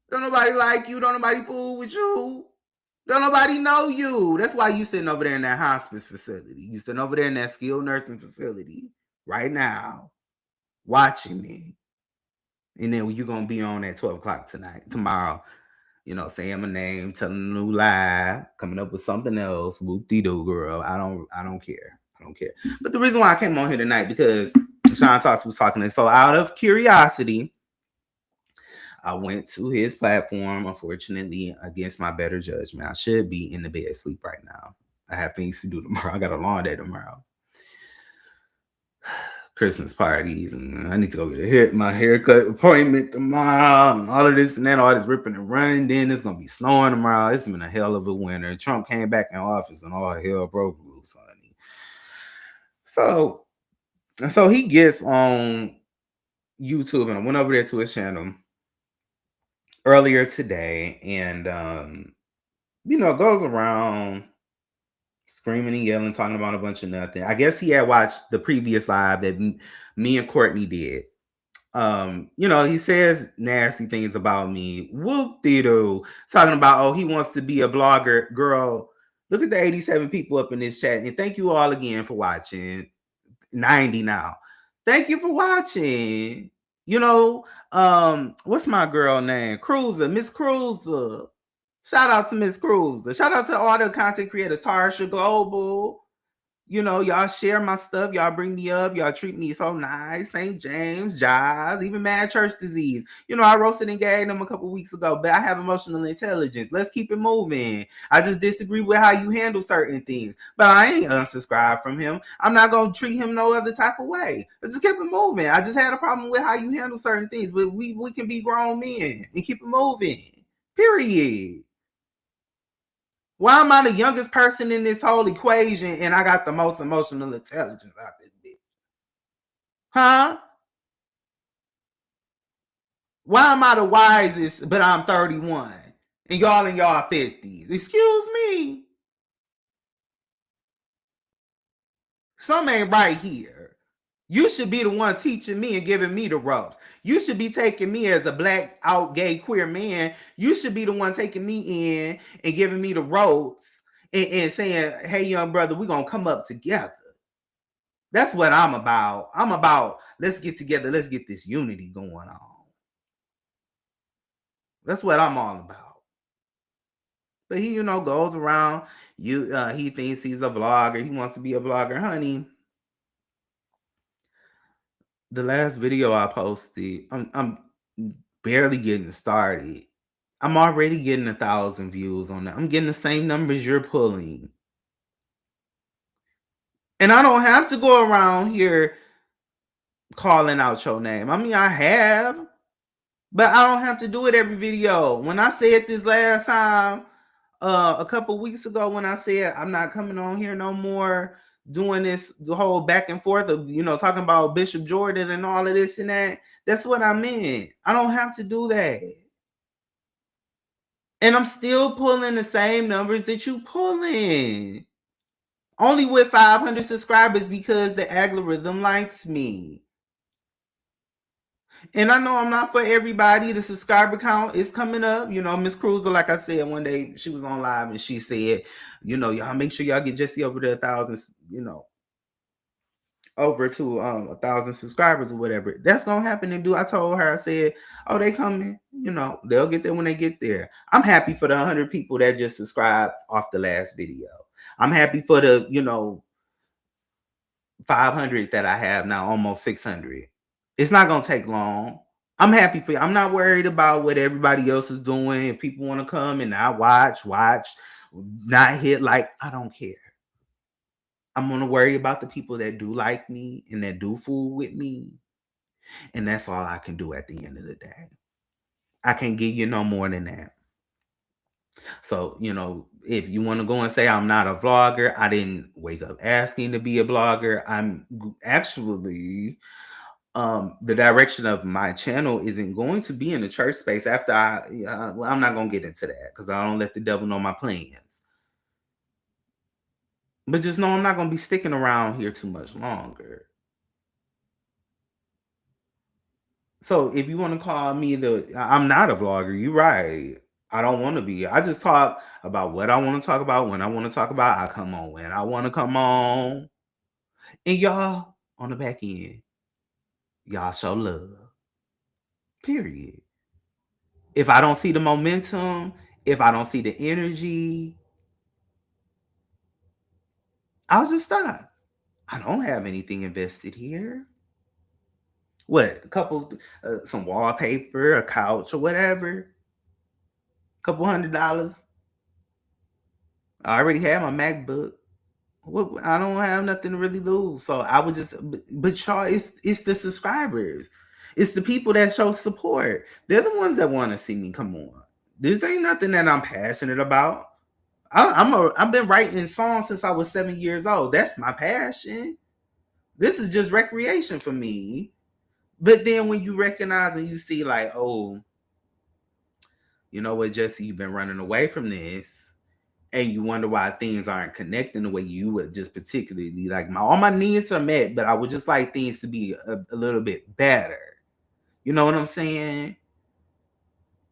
S1: Don't nobody like you. Don't nobody fool with you. Don't nobody know you. That's why you sitting over there in that hospice facility. You sitting over there in that skilled nursing facility right now, watching me. And then you're going to be on at 12 o'clock tomorrow, you know, saying my name, telling a new lie, coming up with something else. Whoop-de-doo, girl. I don't care. I don't care. But the reason why I came on here tonight, because Shine Talks was talking, and so out of curiosity, I went to his platform, unfortunately, against my better judgment. I should be in the bed asleep right now. I have things to do tomorrow. I got a long day tomorrow. Christmas parties, and I need to go get my haircut appointment tomorrow, and all of this and that, all this ripping and running. Then it's gonna be snowing tomorrow. It's been a hell of a winter. Trump came back in office, and all hell broke loose, honey. So he gets on YouTube, and I went over there to his channel earlier today, and goes around screaming and yelling, talking about a bunch of nothing. I guess he had watched the previous live that me and Courtney did. He says nasty things about me. Whoop-de-doo. Talking about, oh, he wants to be a blogger. Girl, look at the 87 people up in this chat. And thank you all again for watching. 90 now. Thank you for watching. What's my girl name? Cruiser, Miss Cruiser. Shout out to Miss Cruiser. Shout out to all the content creators. Tarsha Global. Y'all share my stuff. Y'all bring me up. Y'all treat me so nice. St. James, Jives, even Mad Church Disease. I roasted and gagged them a couple weeks ago, but I have emotional intelligence. Let's keep it moving. I just disagree with how you handle certain things, but I ain't unsubscribed from him. I'm not going to treat him no other type of way. I just keep it moving. I just had a problem with how you handle certain things, but we can be grown men and keep it moving. Period. Why am I the youngest person in this whole equation and I got the most emotional intelligence out this bitch? Huh? Why am I the wisest, but I'm 31? And y'all in y'all 50s? Excuse me. Something ain't right here. You should be the one teaching me and giving me the ropes. You should be taking me as a black, out, gay, queer man. You should be the one taking me in and giving me the ropes and saying, hey, young brother, we're going to come up together. That's what I'm about. I'm about, let's get together. Let's get this unity going on. That's what I'm all about. But he, goes around. He thinks he's a vlogger. He wants to be a vlogger, honey. The last video I posted, I'm barely getting started. I'm already getting 1,000 views on that. I'm getting the same numbers you're pulling. And I don't have to go around here calling out your name. I mean, I have, but I don't have to do it every video. When I said this last time, a couple weeks ago, when I said I'm not coming on here no more, doing this, the whole back and forth of, talking about Bishop Jordan and all of this and that, that's what I meant. I don't have to do that. And I'm still pulling the same numbers that you pulling. Only with 500 subscribers because the algorithm likes me. And I know I'm not for everybody. The subscriber count is coming up. Miss Cruiser, like I said, one day she was on live and she said, y'all make sure y'all get Jessie over to 1,000, over to 1,000 subscribers or whatever. That's gonna happen. And I told her, I said, oh, they coming. They'll get there when they get there. I'm happy for the 100 people that just subscribed off the last video. I'm happy for the 500 that I have now, almost 600. It's not gonna take long. I'm happy for you. I'm not worried about what everybody else is doing. If people want to come and not watch, not hit like, I don't care. I'm gonna worry about the people that do like me and that do fool with me. And that's all I can do at the end of the day. I can't give you no more than that. So, if you want to go and say I'm not a vlogger, I didn't wake up asking to be a blogger. I'm actually, the direction of my channel isn't going to be in the church space after I'm not going to get into that because I don't let the devil know my plans. But just know I'm not going to be sticking around here too much longer. So if you want to call me I'm not a vlogger, you're right. I don't want to be. I just talk about what I want to talk about. When I want to talk about, I come on when I want to come on. And y'all, on the back end, y'all show love. Period. If I don't see the momentum, if I don't see the energy, I'll just stop. I don't have anything invested here. What? A couple, some wallpaper, a couch, or whatever. Couple $100. I already have my MacBook. I don't have nothing to really lose. So I would just, but y'all, it's the subscribers. It's the people that show support. They're the ones that want to see me come on. This ain't nothing that I'm passionate about. I've been writing songs since I was 7 years old. That's my passion. This is just recreation for me. But then when you recognize and you see like, oh, you know what, Jessie, you've been running away from this. And you wonder why things aren't connecting the way you would just particularly like. All my needs are met, but I would just like things to be a little bit better. You know what I'm saying?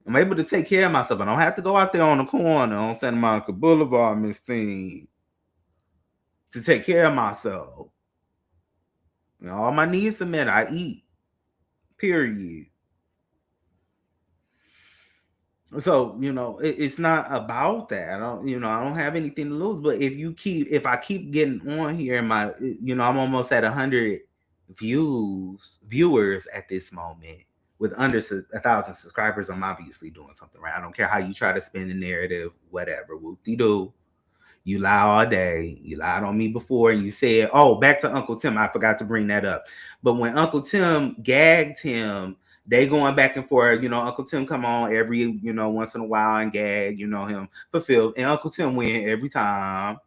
S1: I'm able to take care of myself. I don't have to go out there on the corner on Santa Monica Boulevard, Miss Thing, to take care of myself. All my needs are met. I eat. Period. So, it's not about that. I don't have anything to lose. But if I keep getting on here and I'm almost at 100 viewers at this moment with under 1,000 subscribers, I'm obviously doing something right. I don't care how you try to spin the narrative, whatever. Whoop-de-doo. You lie all day. You lied on me before and you said, oh, back to Uncle Tim. I forgot to bring that up. But when Uncle Tim gagged him, they going back and forth. Uncle Tim come on every, once in a while and gag, him fulfilled. And Uncle Tim win every time.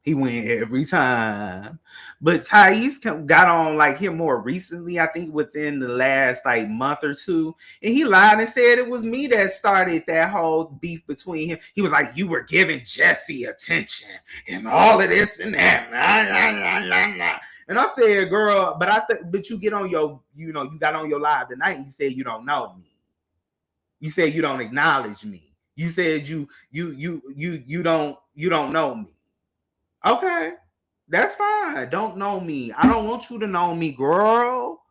S1: He win every time. But Tyesse got on like him more recently, I think within the last like month or two. And he lied and said it was me that started that whole beef between him. He was like, you were giving Jessie attention and all of this and that. Nah, nah, nah, nah, nah. And I said, girl, but you get on your, you got on your live tonight and you said you don't know me. You said you don't acknowledge me. You said you don't know me. Okay. That's fine. Don't know me. I don't want you to know me, girl.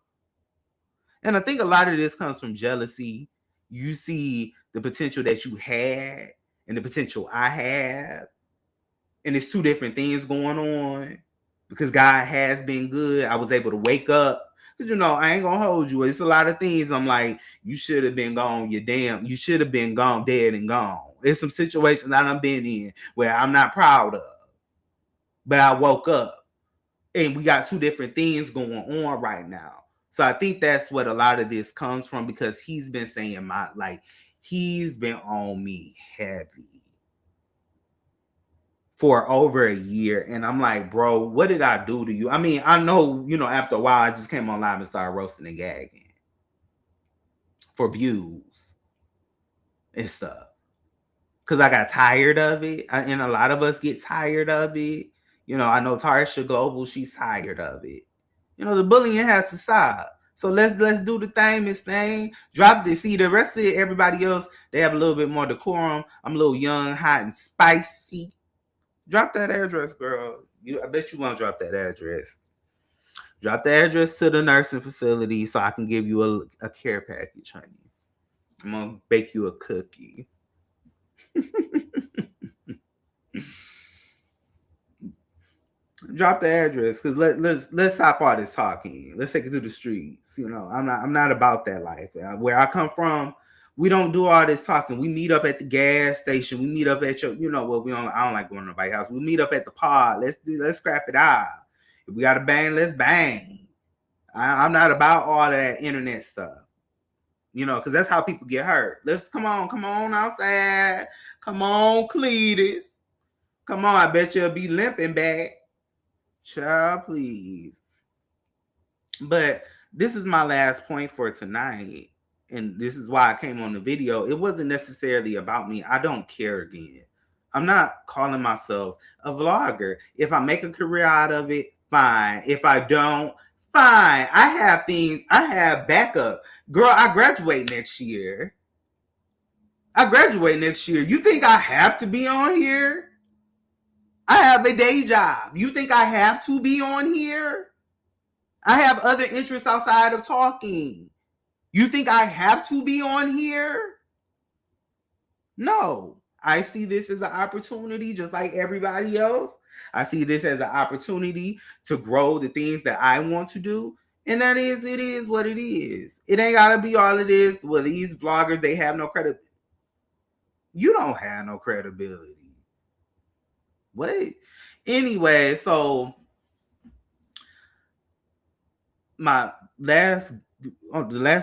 S1: And I think a lot of this comes from jealousy. You see the potential that you had and the potential I have. And it's two different things going on. Because God has been good. I was able to wake up. Because, I ain't going to hold you. It's a lot of things I'm like, you should have been gone. You should have been gone, dead and gone. There's some situations that I've been in where I'm not proud of. But I woke up. And we got two different things going on right now. So I think that's what a lot of this comes from, because he's been saying he's been on me heavy for over a year. And I'm like, bro, what did I do to you? I mean, I know, after a while, I just came on live and started roasting and gagging for views and stuff. Because I got tired of it. And a lot of us get tired of it. I know Tyesse Global, she's tired of it. The bullying has to stop. So let's do the famous thing. Drop this. See, the rest of everybody else, they have a little bit more decorum. I'm a little young, hot, and spicy. Drop that address, girl. I bet you won't drop that address. Drop the address to the nursing facility so I can give you a care package, honey. I'm going to bake you a cookie. Drop the address, because let's stop all this talking. Let's take it to the streets. I'm not about that life. Where I come from, we don't do all this talking. We meet up at the gas station. We meet up at your, I don't like going to nobody's house. We meet up at the pod. Let's scrap it out. If we got to bang, let's bang. I'm not about all of that internet stuff. Because that's how people get hurt. Come on outside. Come on, Cletus. Come on, I bet you'll be limping back. Child, please. But this is my last point for tonight. And this is why I came on the video. It wasn't necessarily about me. I don't care again. I'm not calling myself a vlogger. If I make a career out of it, fine. If I don't, fine. I have things. I have backup. Girl, I graduate next year. You think I have to be on here? I have a day job. You think I have to be on here? I have other interests outside of talking. You think I have to be on here? No. I see this as an opportunity, just like everybody else. I see this as an opportunity to grow the things that I want to do. And it is what it is. It ain't got to be all of this. Well, these vloggers, they have no credibility. You don't have no credibility. What? Anyway, so the last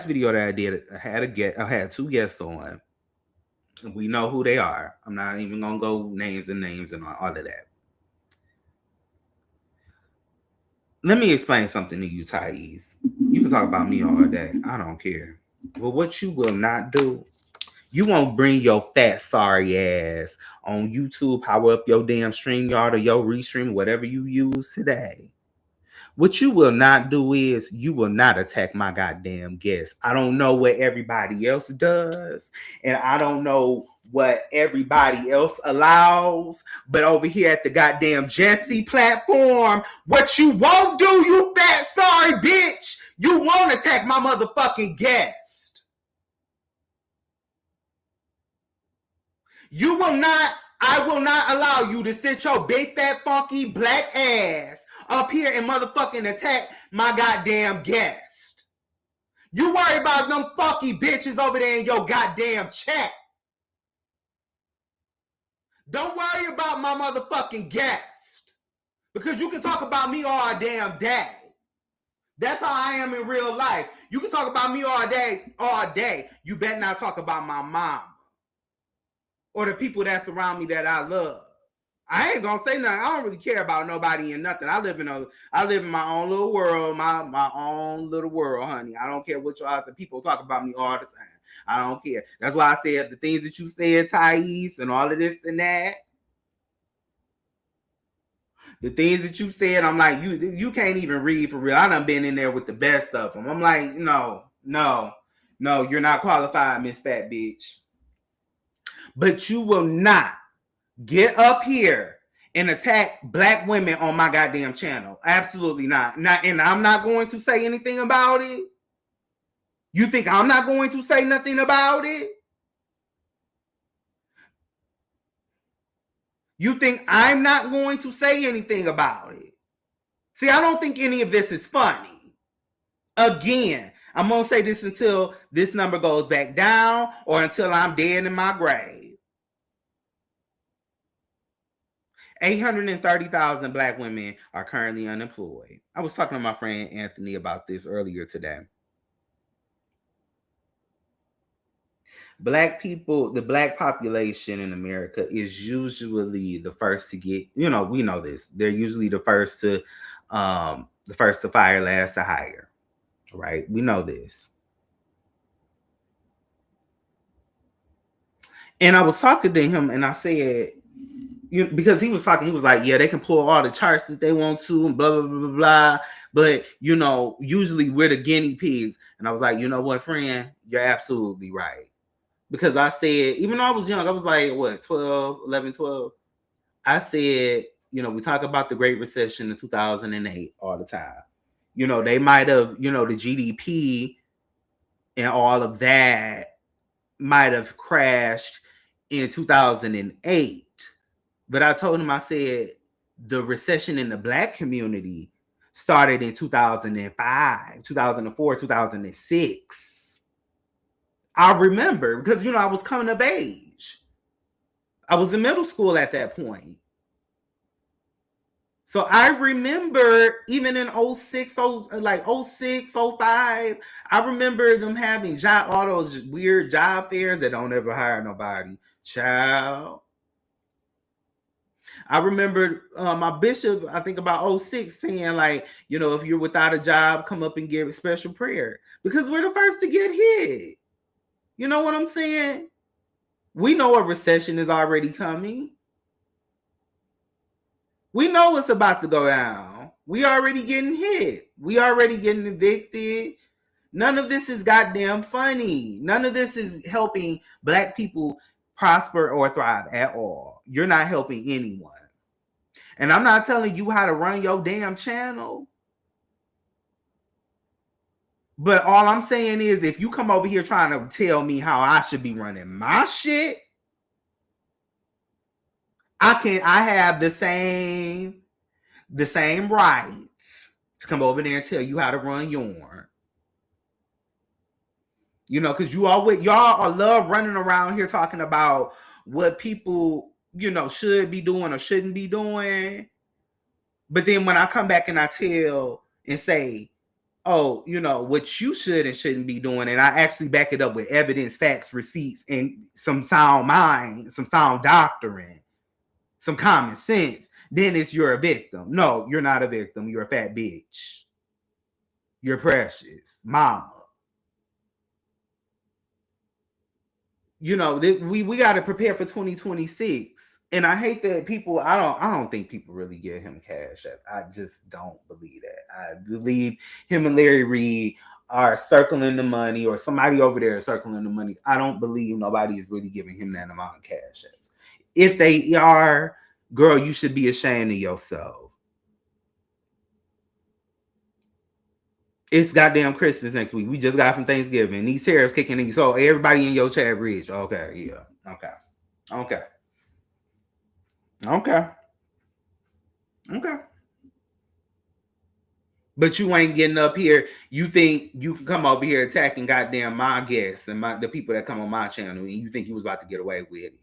S1: video that I did, I had two guests on. We know who they are. I'm not even gonna go names and all of that. Let me explain something to you, Tyesse. You can talk about me all day. I don't care. But what you will not do, you won't bring your fat sorry ass on YouTube, power up your damn StreamYard or your Restream, whatever you use today. What you will not do is you will not attack my goddamn guests. I don't know what everybody else does, and I don't know what everybody else allows, but over here at the goddamn Jessyie platform, what you won't do, you fat sorry bitch, you won't attack my motherfucking guest. You will not, I will not allow you to sit your big fat funky black ass up here and motherfucking attack my goddamn guest. You worry about them funky bitches over there in your goddamn chat. Don't worry about my motherfucking guest. Because you can talk about me all damn day. That's how I am in real life. You can talk about me all day. You better not talk about my mom or the people that surround me that I love. I ain't gonna say nothing. I don't really care about nobody and nothing. I live in my own little world, my own little world, honey. I don't care what y'all other people talk about me all the time. I don't care. That's why I said the things that you said, Tyesse, and all of this and that. The things that you said, I'm like, you can't even read for real. I done been in there with the best of them. I'm like, no, you're not qualified, Miss Fat Bitch. But you will not get up here and attack black women on my goddamn channel. Absolutely not. And I'm not going to say anything about it. You think I'm not going to say nothing about it? You think I'm not going to say anything about it? See, I don't think any of this is funny. Again, I'm going to say this until this number goes back down or until I'm dead in my grave. 830,000 black women are currently unemployed. I was talking to my friend Anthony about this earlier today. Black people, the black population in America is usually the first to get, we know this. They're usually the first to fire, last to hire. Right? We know this. And I was talking to him and I said, because he was like, yeah, they can pull all the charts that they want to and blah, blah, blah, blah, blah. But, usually we're the guinea pigs. And I was like, you know what, friend? You're absolutely right. Because I said, even though I was young, I was like, 11, 12. I said, we talk about the Great Recession in 2008 all the time. They might have, the GDP and all of that might have crashed in 2008. But I told him, I said, the recession in the black community started in 2005, 2004, 2006. I remember because, I was coming of age. I was in middle school at that point. So I remember even in 06, 05, I remember them having all those weird job fairs that don't ever hire nobody. Child. I remember my bishop, I think about 06, saying like, if you're without a job, come up and give a special prayer. Because we're the first to get hit. You know what I'm saying? We know a recession is already coming. We know it's about to go down. We already getting hit. We already getting evicted. None of this is goddamn funny. None of this is helping black people prosper or thrive at all. You're not helping anyone. And I'm not telling you how to run your damn channel. But all I'm saying is, if you come over here trying to tell me how I should be running my shit, I have the same rights to come over there and tell you how to run yours. Because y'all love running around here talking about what people, should be doing or shouldn't be doing. But then when I come back and I tell and say, oh, what you should and shouldn't be doing, and I actually back it up with evidence, facts, receipts, and some sound mind, some sound doctrine, some common sense, then you're a victim. No, you're not a victim. You're a fat bitch. You're precious. Mama. We got to prepare for 2026. And I hate that people, I don't think people really give him cash. I just don't believe that. I believe him and Larry Reed are circling the money, or somebody over there is circling the money. I don't believe nobody is really giving him that amount of cash. If they are, girl, you should be ashamed of yourself. It's goddamn Christmas next week. We just got from Thanksgiving. These tariffs kicking in. So everybody in your chat rich. Okay, yeah. Okay. But you ain't getting up here. You think you can come over here attacking goddamn my guests and the people that come on my channel, and you think you was about to get away with it.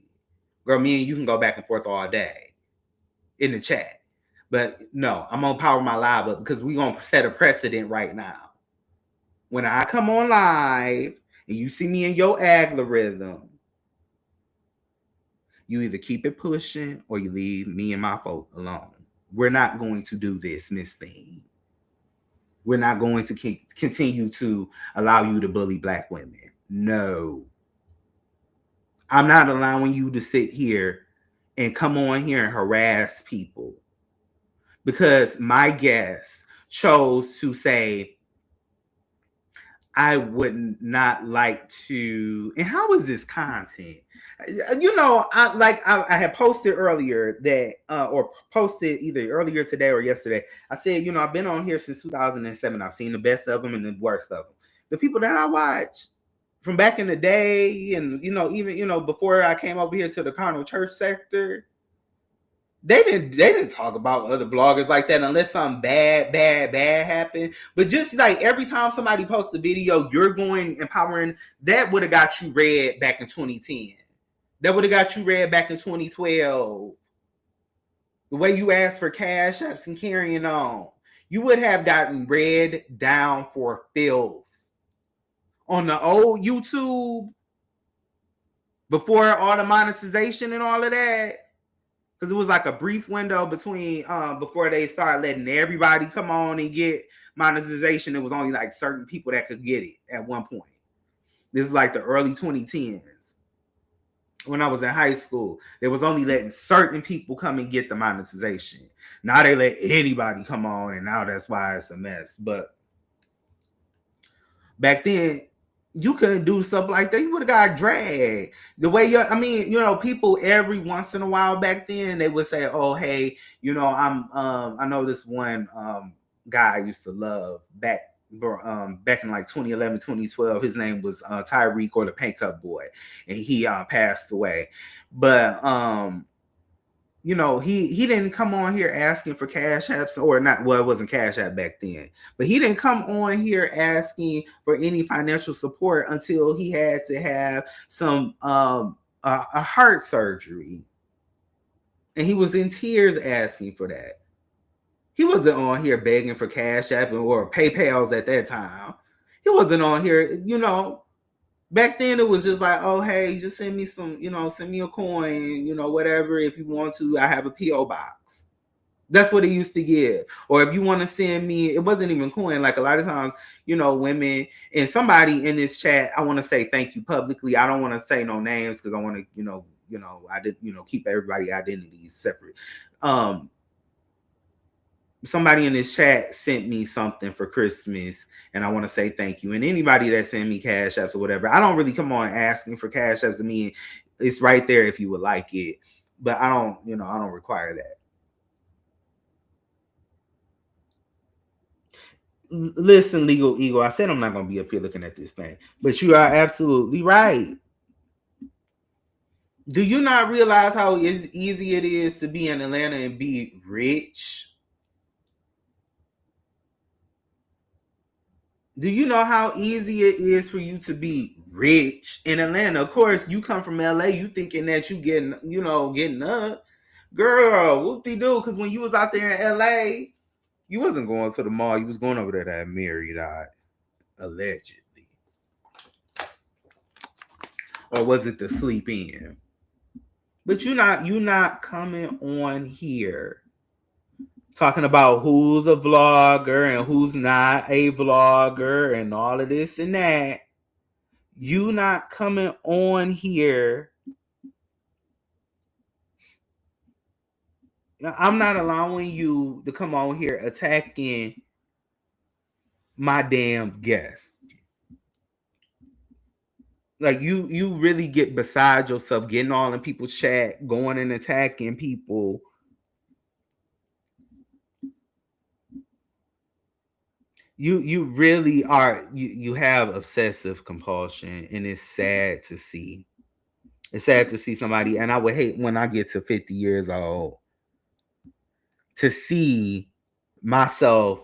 S1: Girl, me and you can go back and forth all day in the chat. But no, I'm gonna power my live up because we're gonna set a precedent right now. When I come on live and you see me in your algorithm, you either keep it pushing or you leave me and my folk alone. We're not going to do this, Miss Thing. We're not going to continue to allow you to bully black women. No. I'm not allowing you to sit here and come on here and harass people because my guest chose to say, I would not like to. And how is this content? You know, I had posted earlier that, or posted either earlier today or yesterday. I said, you know, I've been on here since 2007. I've seen the best of them and the worst of them. The people that I watch from back in the day, and you know, even before I came over here to the carnal church sector, they didn't talk about other bloggers like that unless something bad happened. But just like every time somebody posts a video, you're going empowering, that would have got you read back in 2010. That would have got you read back in 2012. The way you asked for cash apps and carrying on, you would have gotten read down for filth. On the old YouTube, before all the monetization and all of that, because it was like a brief window between before they started letting everybody come on and get monetization. It was only like certain people that could get it at one point. This is like the early 2010s. When I was in high school, they was only letting certain people come and get the monetization. Now they let anybody come on, and now that's why it's a mess. But back then, you couldn't do stuff like that. You would have got dragged. The way people every once in a while back then, they would say, "Oh, hey, I know this one guy I used to love back in like 2011, 2012. His name was Tyreek, or the Paint Cup Boy, and he passed away. But he didn't come on here asking for cash apps, or not. Well, it wasn't cash app back then, but he didn't come on here asking for any financial support until he had to have some a heart surgery, and he was in tears asking for that. He wasn't on here begging for cash app or PayPal's at that time. He wasn't on here, Back then, it was just like, oh, hey, just send me some, send me a coin, whatever. If you want to, I have a P.O. box. That's what it used to give. Or if you want to send me, it wasn't even coin. Like a lot of times, women, and somebody in this chat, I want to say thank you publicly. I don't want to say no names because I want to, I did, keep everybody's identities separate. Somebody in this chat sent me something for Christmas, and I want to say thank you. And anybody that sent me cash apps or whatever, I don't really come on asking for cash apps. I mean, it's right there if you would like it, but I don't require that. Listen, Legal Eagle, I said I'm not going to be up here looking at this thing, but you are absolutely right. Do you not realize how easy it is to be in Atlanta and be rich? Do you know how easy it is for you to be rich in Atlanta? Of course, you come from LA, you thinking that you getting up. Girl, whoop-de-doo, because when you was out there in LA, you wasn't going to the mall. You was going over there to Marriott, allegedly. Or was it the Sleep In? But you not coming on here talking about who's a vlogger and who's not a vlogger and all of this and that. You not coming on here. I'm not allowing you to come on here attacking my damn guests. Like you really get beside yourself, getting all in people's chat, going and attacking people. You really are, you have obsessive compulsion, and it's sad to see. It's sad to see somebody, and I would hate when I get to 50 years old to see myself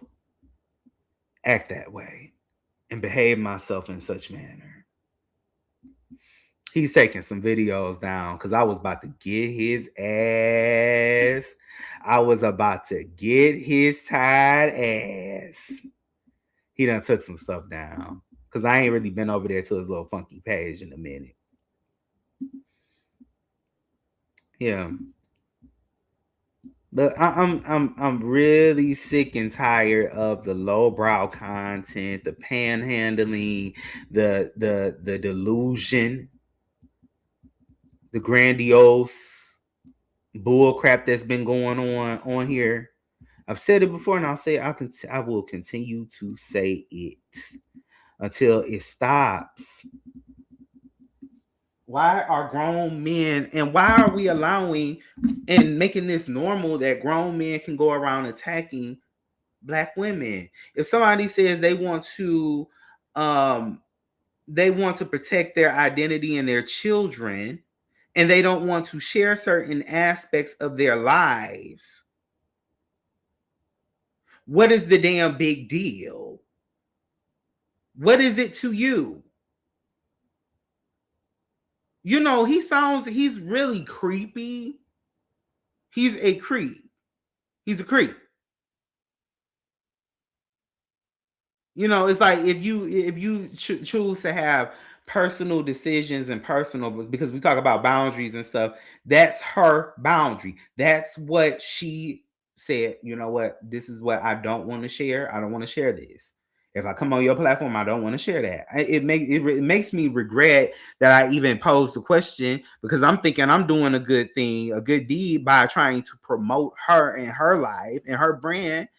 S1: act that way and behave myself in such manner. He's taking some videos down because I was about to get his ass. I was about to get his tired ass. He done took some stuff down because I ain't really been over there to his little funky page in a minute. Yeah. But I'm really sick and tired of the lowbrow content, the panhandling, the delusion, the grandiose bull crap that's been going on here. I've said it before, and I will continue to say it until it stops. Why are grown men, and why are we allowing and making this normal that grown men can go around attacking Black women? If somebody says they want to protect their identity and their children, and they don't want to share certain aspects of their lives, what is the damn big deal? What is it to you? You know, he's really creepy. He's a creep. He's a creep. You know, it's like if you choose to have personal decisions and personal, because we talk about boundaries and stuff, that's her boundary. That's what she said. You know what? This is what I don't want to share. I don't want to share this. If I come on your platform, I don't want to share that. It makes me regret that I even posed the question, because I'm thinking I'm doing a good thing, a good deed by trying to promote her and her life and her brand.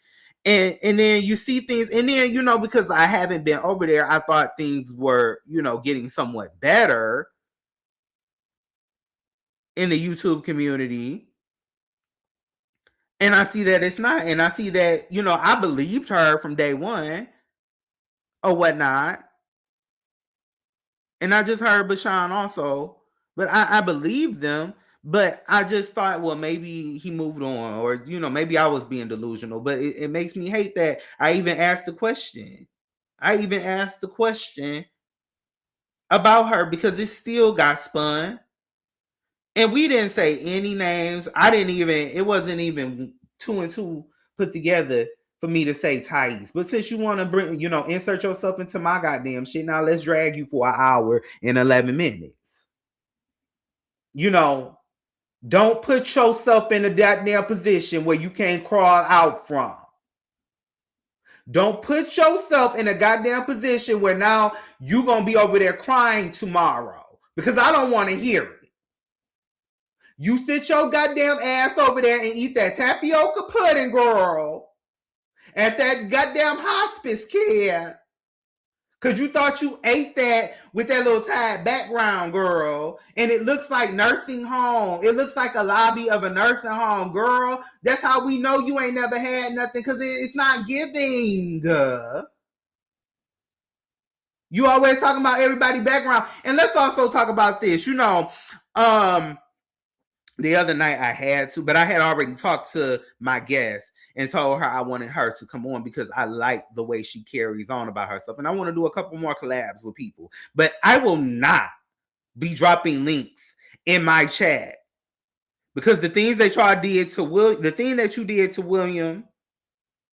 S1: And then you see things, and then, you know, because I haven't been over there, I thought things were, you know, getting somewhat better in the YouTube community. And I see that it's not. And I see that, you know, I believed her from day one or whatnot. And I just heard Bashan also, but I believed them. But I just thought, well, maybe he moved on, or, you know, maybe I was being delusional. But it makes me hate that I even asked the question. About her, because it still got spun. And we didn't say any names. It wasn't even 2 and 2 put together for me to say Tyesse. But since you want to bring, you know, insert yourself into my goddamn shit, now let's drag you for an hour and 11 minutes. You know, don't put yourself in a goddamn position where you can't crawl out from. Don't put yourself in a goddamn position where now you're going to be over there crying tomorrow, because I don't want to hear it. You sit your goddamn ass over there and eat that tapioca pudding, girl, at that goddamn hospice care, because you thought you ate that with that little tied background, girl, and it looks like nursing home. It looks like a lobby of a nursing home, girl. That's how we know you ain't never had nothing, because it's not giving. You always talking about everybody's background. And let's also talk about this. You know, the other night I had already talked to my guest and told her I wanted her to come on because I like the way she carries on about herself. And I want to do a couple more collabs with people. But I will not be dropping links in my chat, because the things that y'all did to William, the thing that you did to William,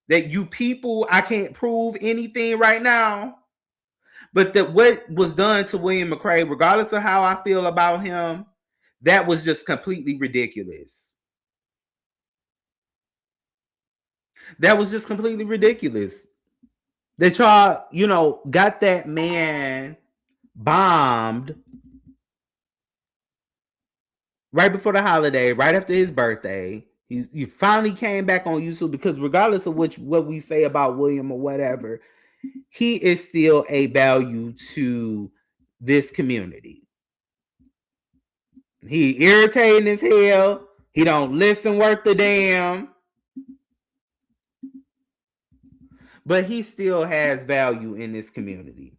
S1: that you people, I can't prove anything right now. But that what was done to William McCray, regardless of how I feel about him, that was just completely ridiculous. That was just completely ridiculous. That y'all, you know, got that man bombed right before the holiday, right after his birthday. He finally came back on YouTube, because regardless of what we say about William or whatever, he is still a value to this community. He irritating as hell. He don't listen worth the damn. But he still has value in this community.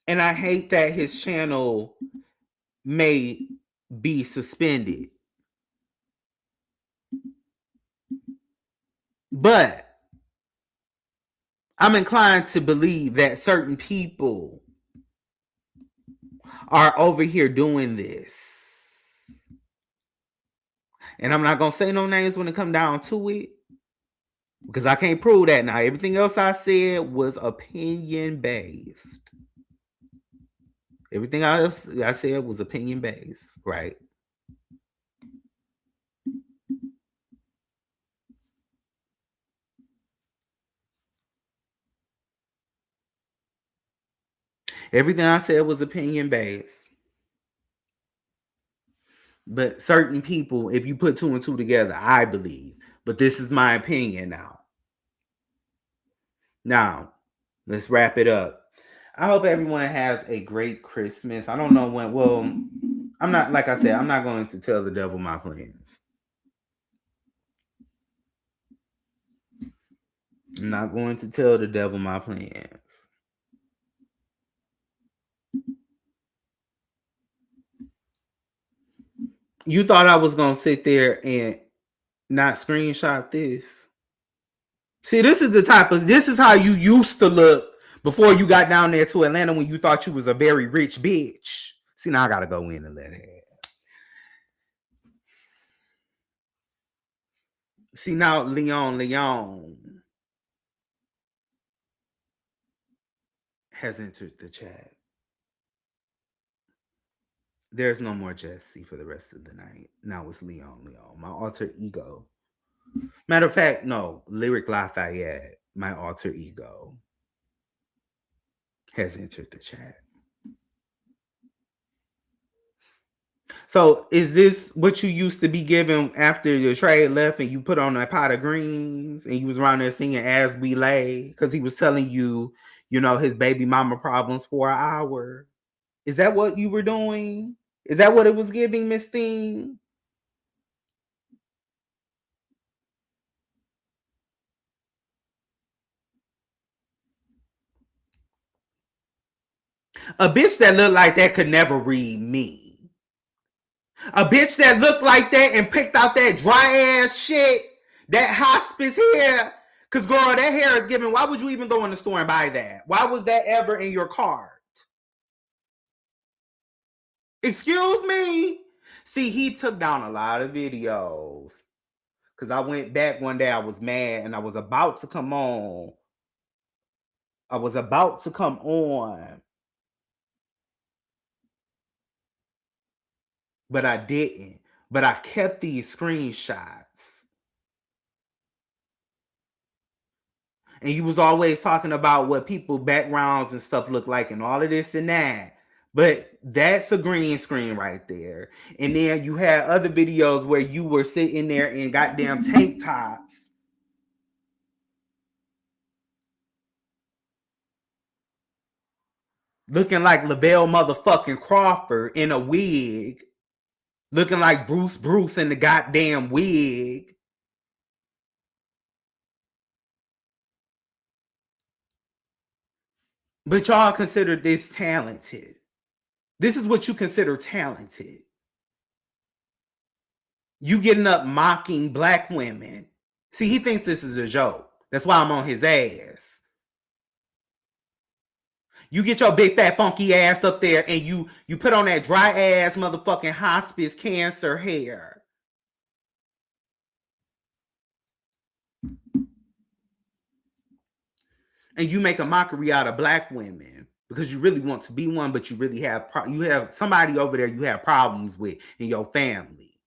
S1: And I hate that his channel may be suspended. But I'm inclined to believe that certain people are over here doing this. And I'm not going to say no names when it comes down to it, because I can't prove that now. Everything else I said was opinion based. Everything else I said was opinion based, right? Everything I said was opinion based. But certain people, if you put 2 and 2 together, I believe But this is my opinion now. Now, let's wrap it up. I hope everyone has a great Christmas. I don't know when. Well, I'm not, like I said, I'm not going to tell the devil my plans. I'm not going to tell the devil my plans. You thought I was going to sit there and not screenshot this? See, this is how you used to look before you got down there to Atlanta when you thought you was a very rich bitch. See, now I got to go in and let it. See, now Leon has entered the chat. There's no more Jessie for the rest of the night. Now it's Leon, my alter ego. Matter of fact, no, Lyric Lafayette, my alter ego, has entered the chat. So is this what you used to be given after your trade left and you put on a pot of greens and you was around there singing As We Lay because he was telling you, his baby mama problems for an hour? Is that what you were doing? Is that what it was giving, Miss Thing? A bitch that looked like that could never read me. A bitch that looked like that and picked out that dry ass shit, that hospice hair. Because, girl, that hair is giving. Why would you even go in the store and buy that? Why was that ever in your cart? Excuse me? See, he took down a lot of videos. Because I went back one day, I was mad, and I was about to come on. But I didn't. But I kept these screenshots. And you was always talking about what people backgrounds and stuff look like and all of this and that. But that's a green screen right there. And then you had other videos where you were sitting there in goddamn tank tops. Looking like Lavelle motherfucking Crawford in a wig. Looking like Bruce in the goddamn wig. But y'all consider this talented. This is what you consider talented. You getting up mocking black women. See, he thinks this is a joke. That's why I'm on his ass. You get your big fat funky ass up there and you put on that dry ass motherfucking hospice cancer hair. And you make a mockery out of black women because you really want to be one, but you really have somebody over there you have problems with in your family.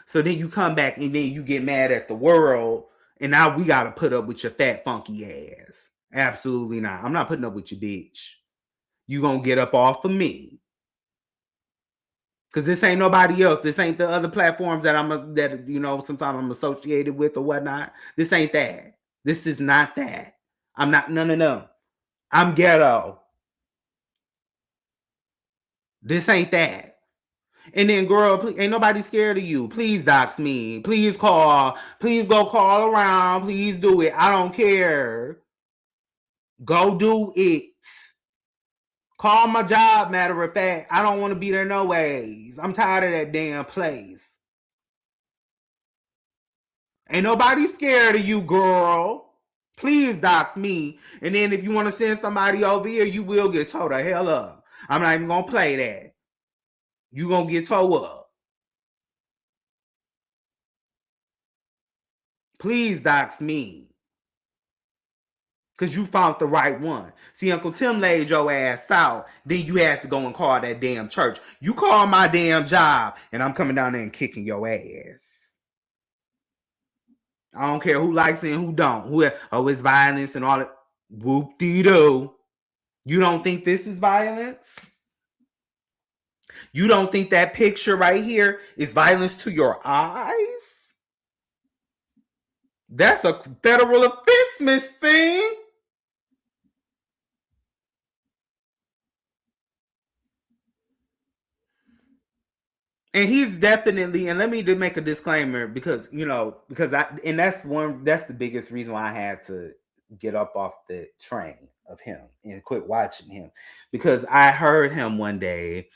S1: So then you come back and then you get mad at the world, and now we got to put up with your fat funky ass. Absolutely not. I'm not putting up with you, bitch. You gonna get up off of me. Because this ain't nobody else. This ain't the other platforms that sometimes I'm associated with or whatnot. This ain't that. This is not that. I'm not, no. I'm ghetto. This ain't that. And then, girl, please, ain't nobody scared of you. Please dox me. Please call. Please go call around. Please do it. I don't care. Go do it. Call my job, matter of fact. I don't want to be there no ways. I'm tired of that damn place. Ain't nobody scared of you, girl. Please dox me. And then if you want to send somebody over here, you will get towed the hell up. I'm not even going to play that. You going to get towed up. Please dox me. Because you found the right one. See, Uncle Tim laid your ass out. Then you had to go and call that damn church. You call my damn job, and I'm coming down there and kicking your ass. I don't care who likes it and who don't. It's violence and all that. Whoop-dee-doo. You don't think this is violence? You don't think that picture right here is violence to your eyes? That's a federal offense, Miss Thing. And he's definitely, and let me just make a disclaimer because because that's the biggest reason why I had to get up off the train of him and quit watching him, because I heard him one day,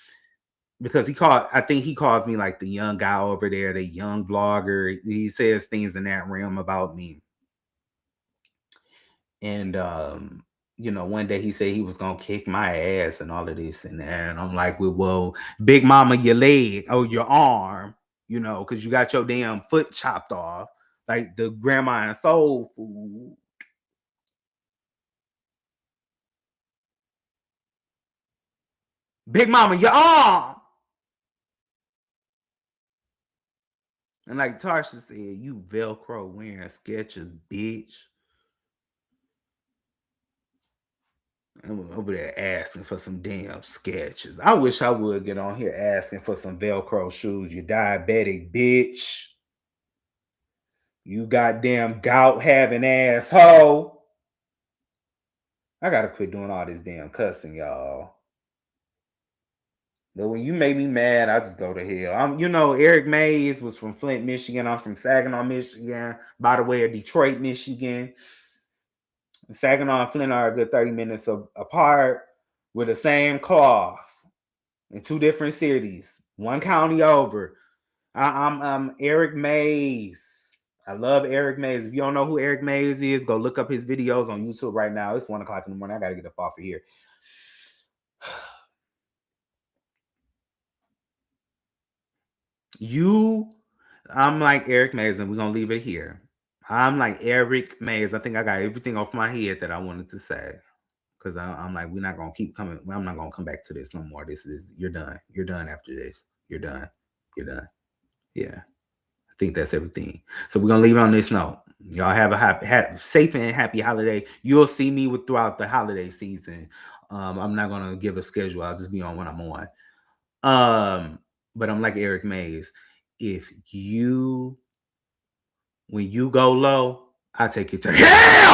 S1: because I think he calls me like the young guy over there, the young vlogger. He says things in that realm about me. And one day he said he was gonna kick my ass and all of this and that. And I'm like, well, big mama, your leg or your arm, because you got your damn foot chopped off, like the grandma and soul food. Big mama, your arm. And like Tarsha said, you Velcro wearing Skechers, bitch. I'm over there asking for some damn Skechers. I wish I would get on here asking for some Velcro shoes, you diabetic bitch. You goddamn gout having asshole. I gotta quit doing all this damn cussing, y'all. But when you make me mad, I just go to hell. Eric Mays was from Flint, Michigan. I'm from Saginaw, Michigan, by the way of Detroit, Michigan. Saginaw and Flint are a good 30 minutes apart with the same cloth in two different cities, one county over. I'm Eric Mays. I love Eric Mays. If you don't know who Eric Mays is, go look up his videos on YouTube right now. It's 1 o'clock in the morning. I gotta get up off of here. I'm like Eric Mays, and we're gonna leave it here. I'm like Eric Mays. I think I got everything off my head that I wanted to say. Because I'm like, we're not gonna keep coming. I'm not gonna come back to this no more. This is you're done. You're done after this. You're done. You're done. Yeah. I think that's everything. So we're gonna leave it on this note. Y'all have a safe and happy holiday. You'll see me throughout the holiday season. I'm not gonna give a schedule. I'll just be on when I'm on. But I'm like Eric Mays. When you go low, I take you to hell.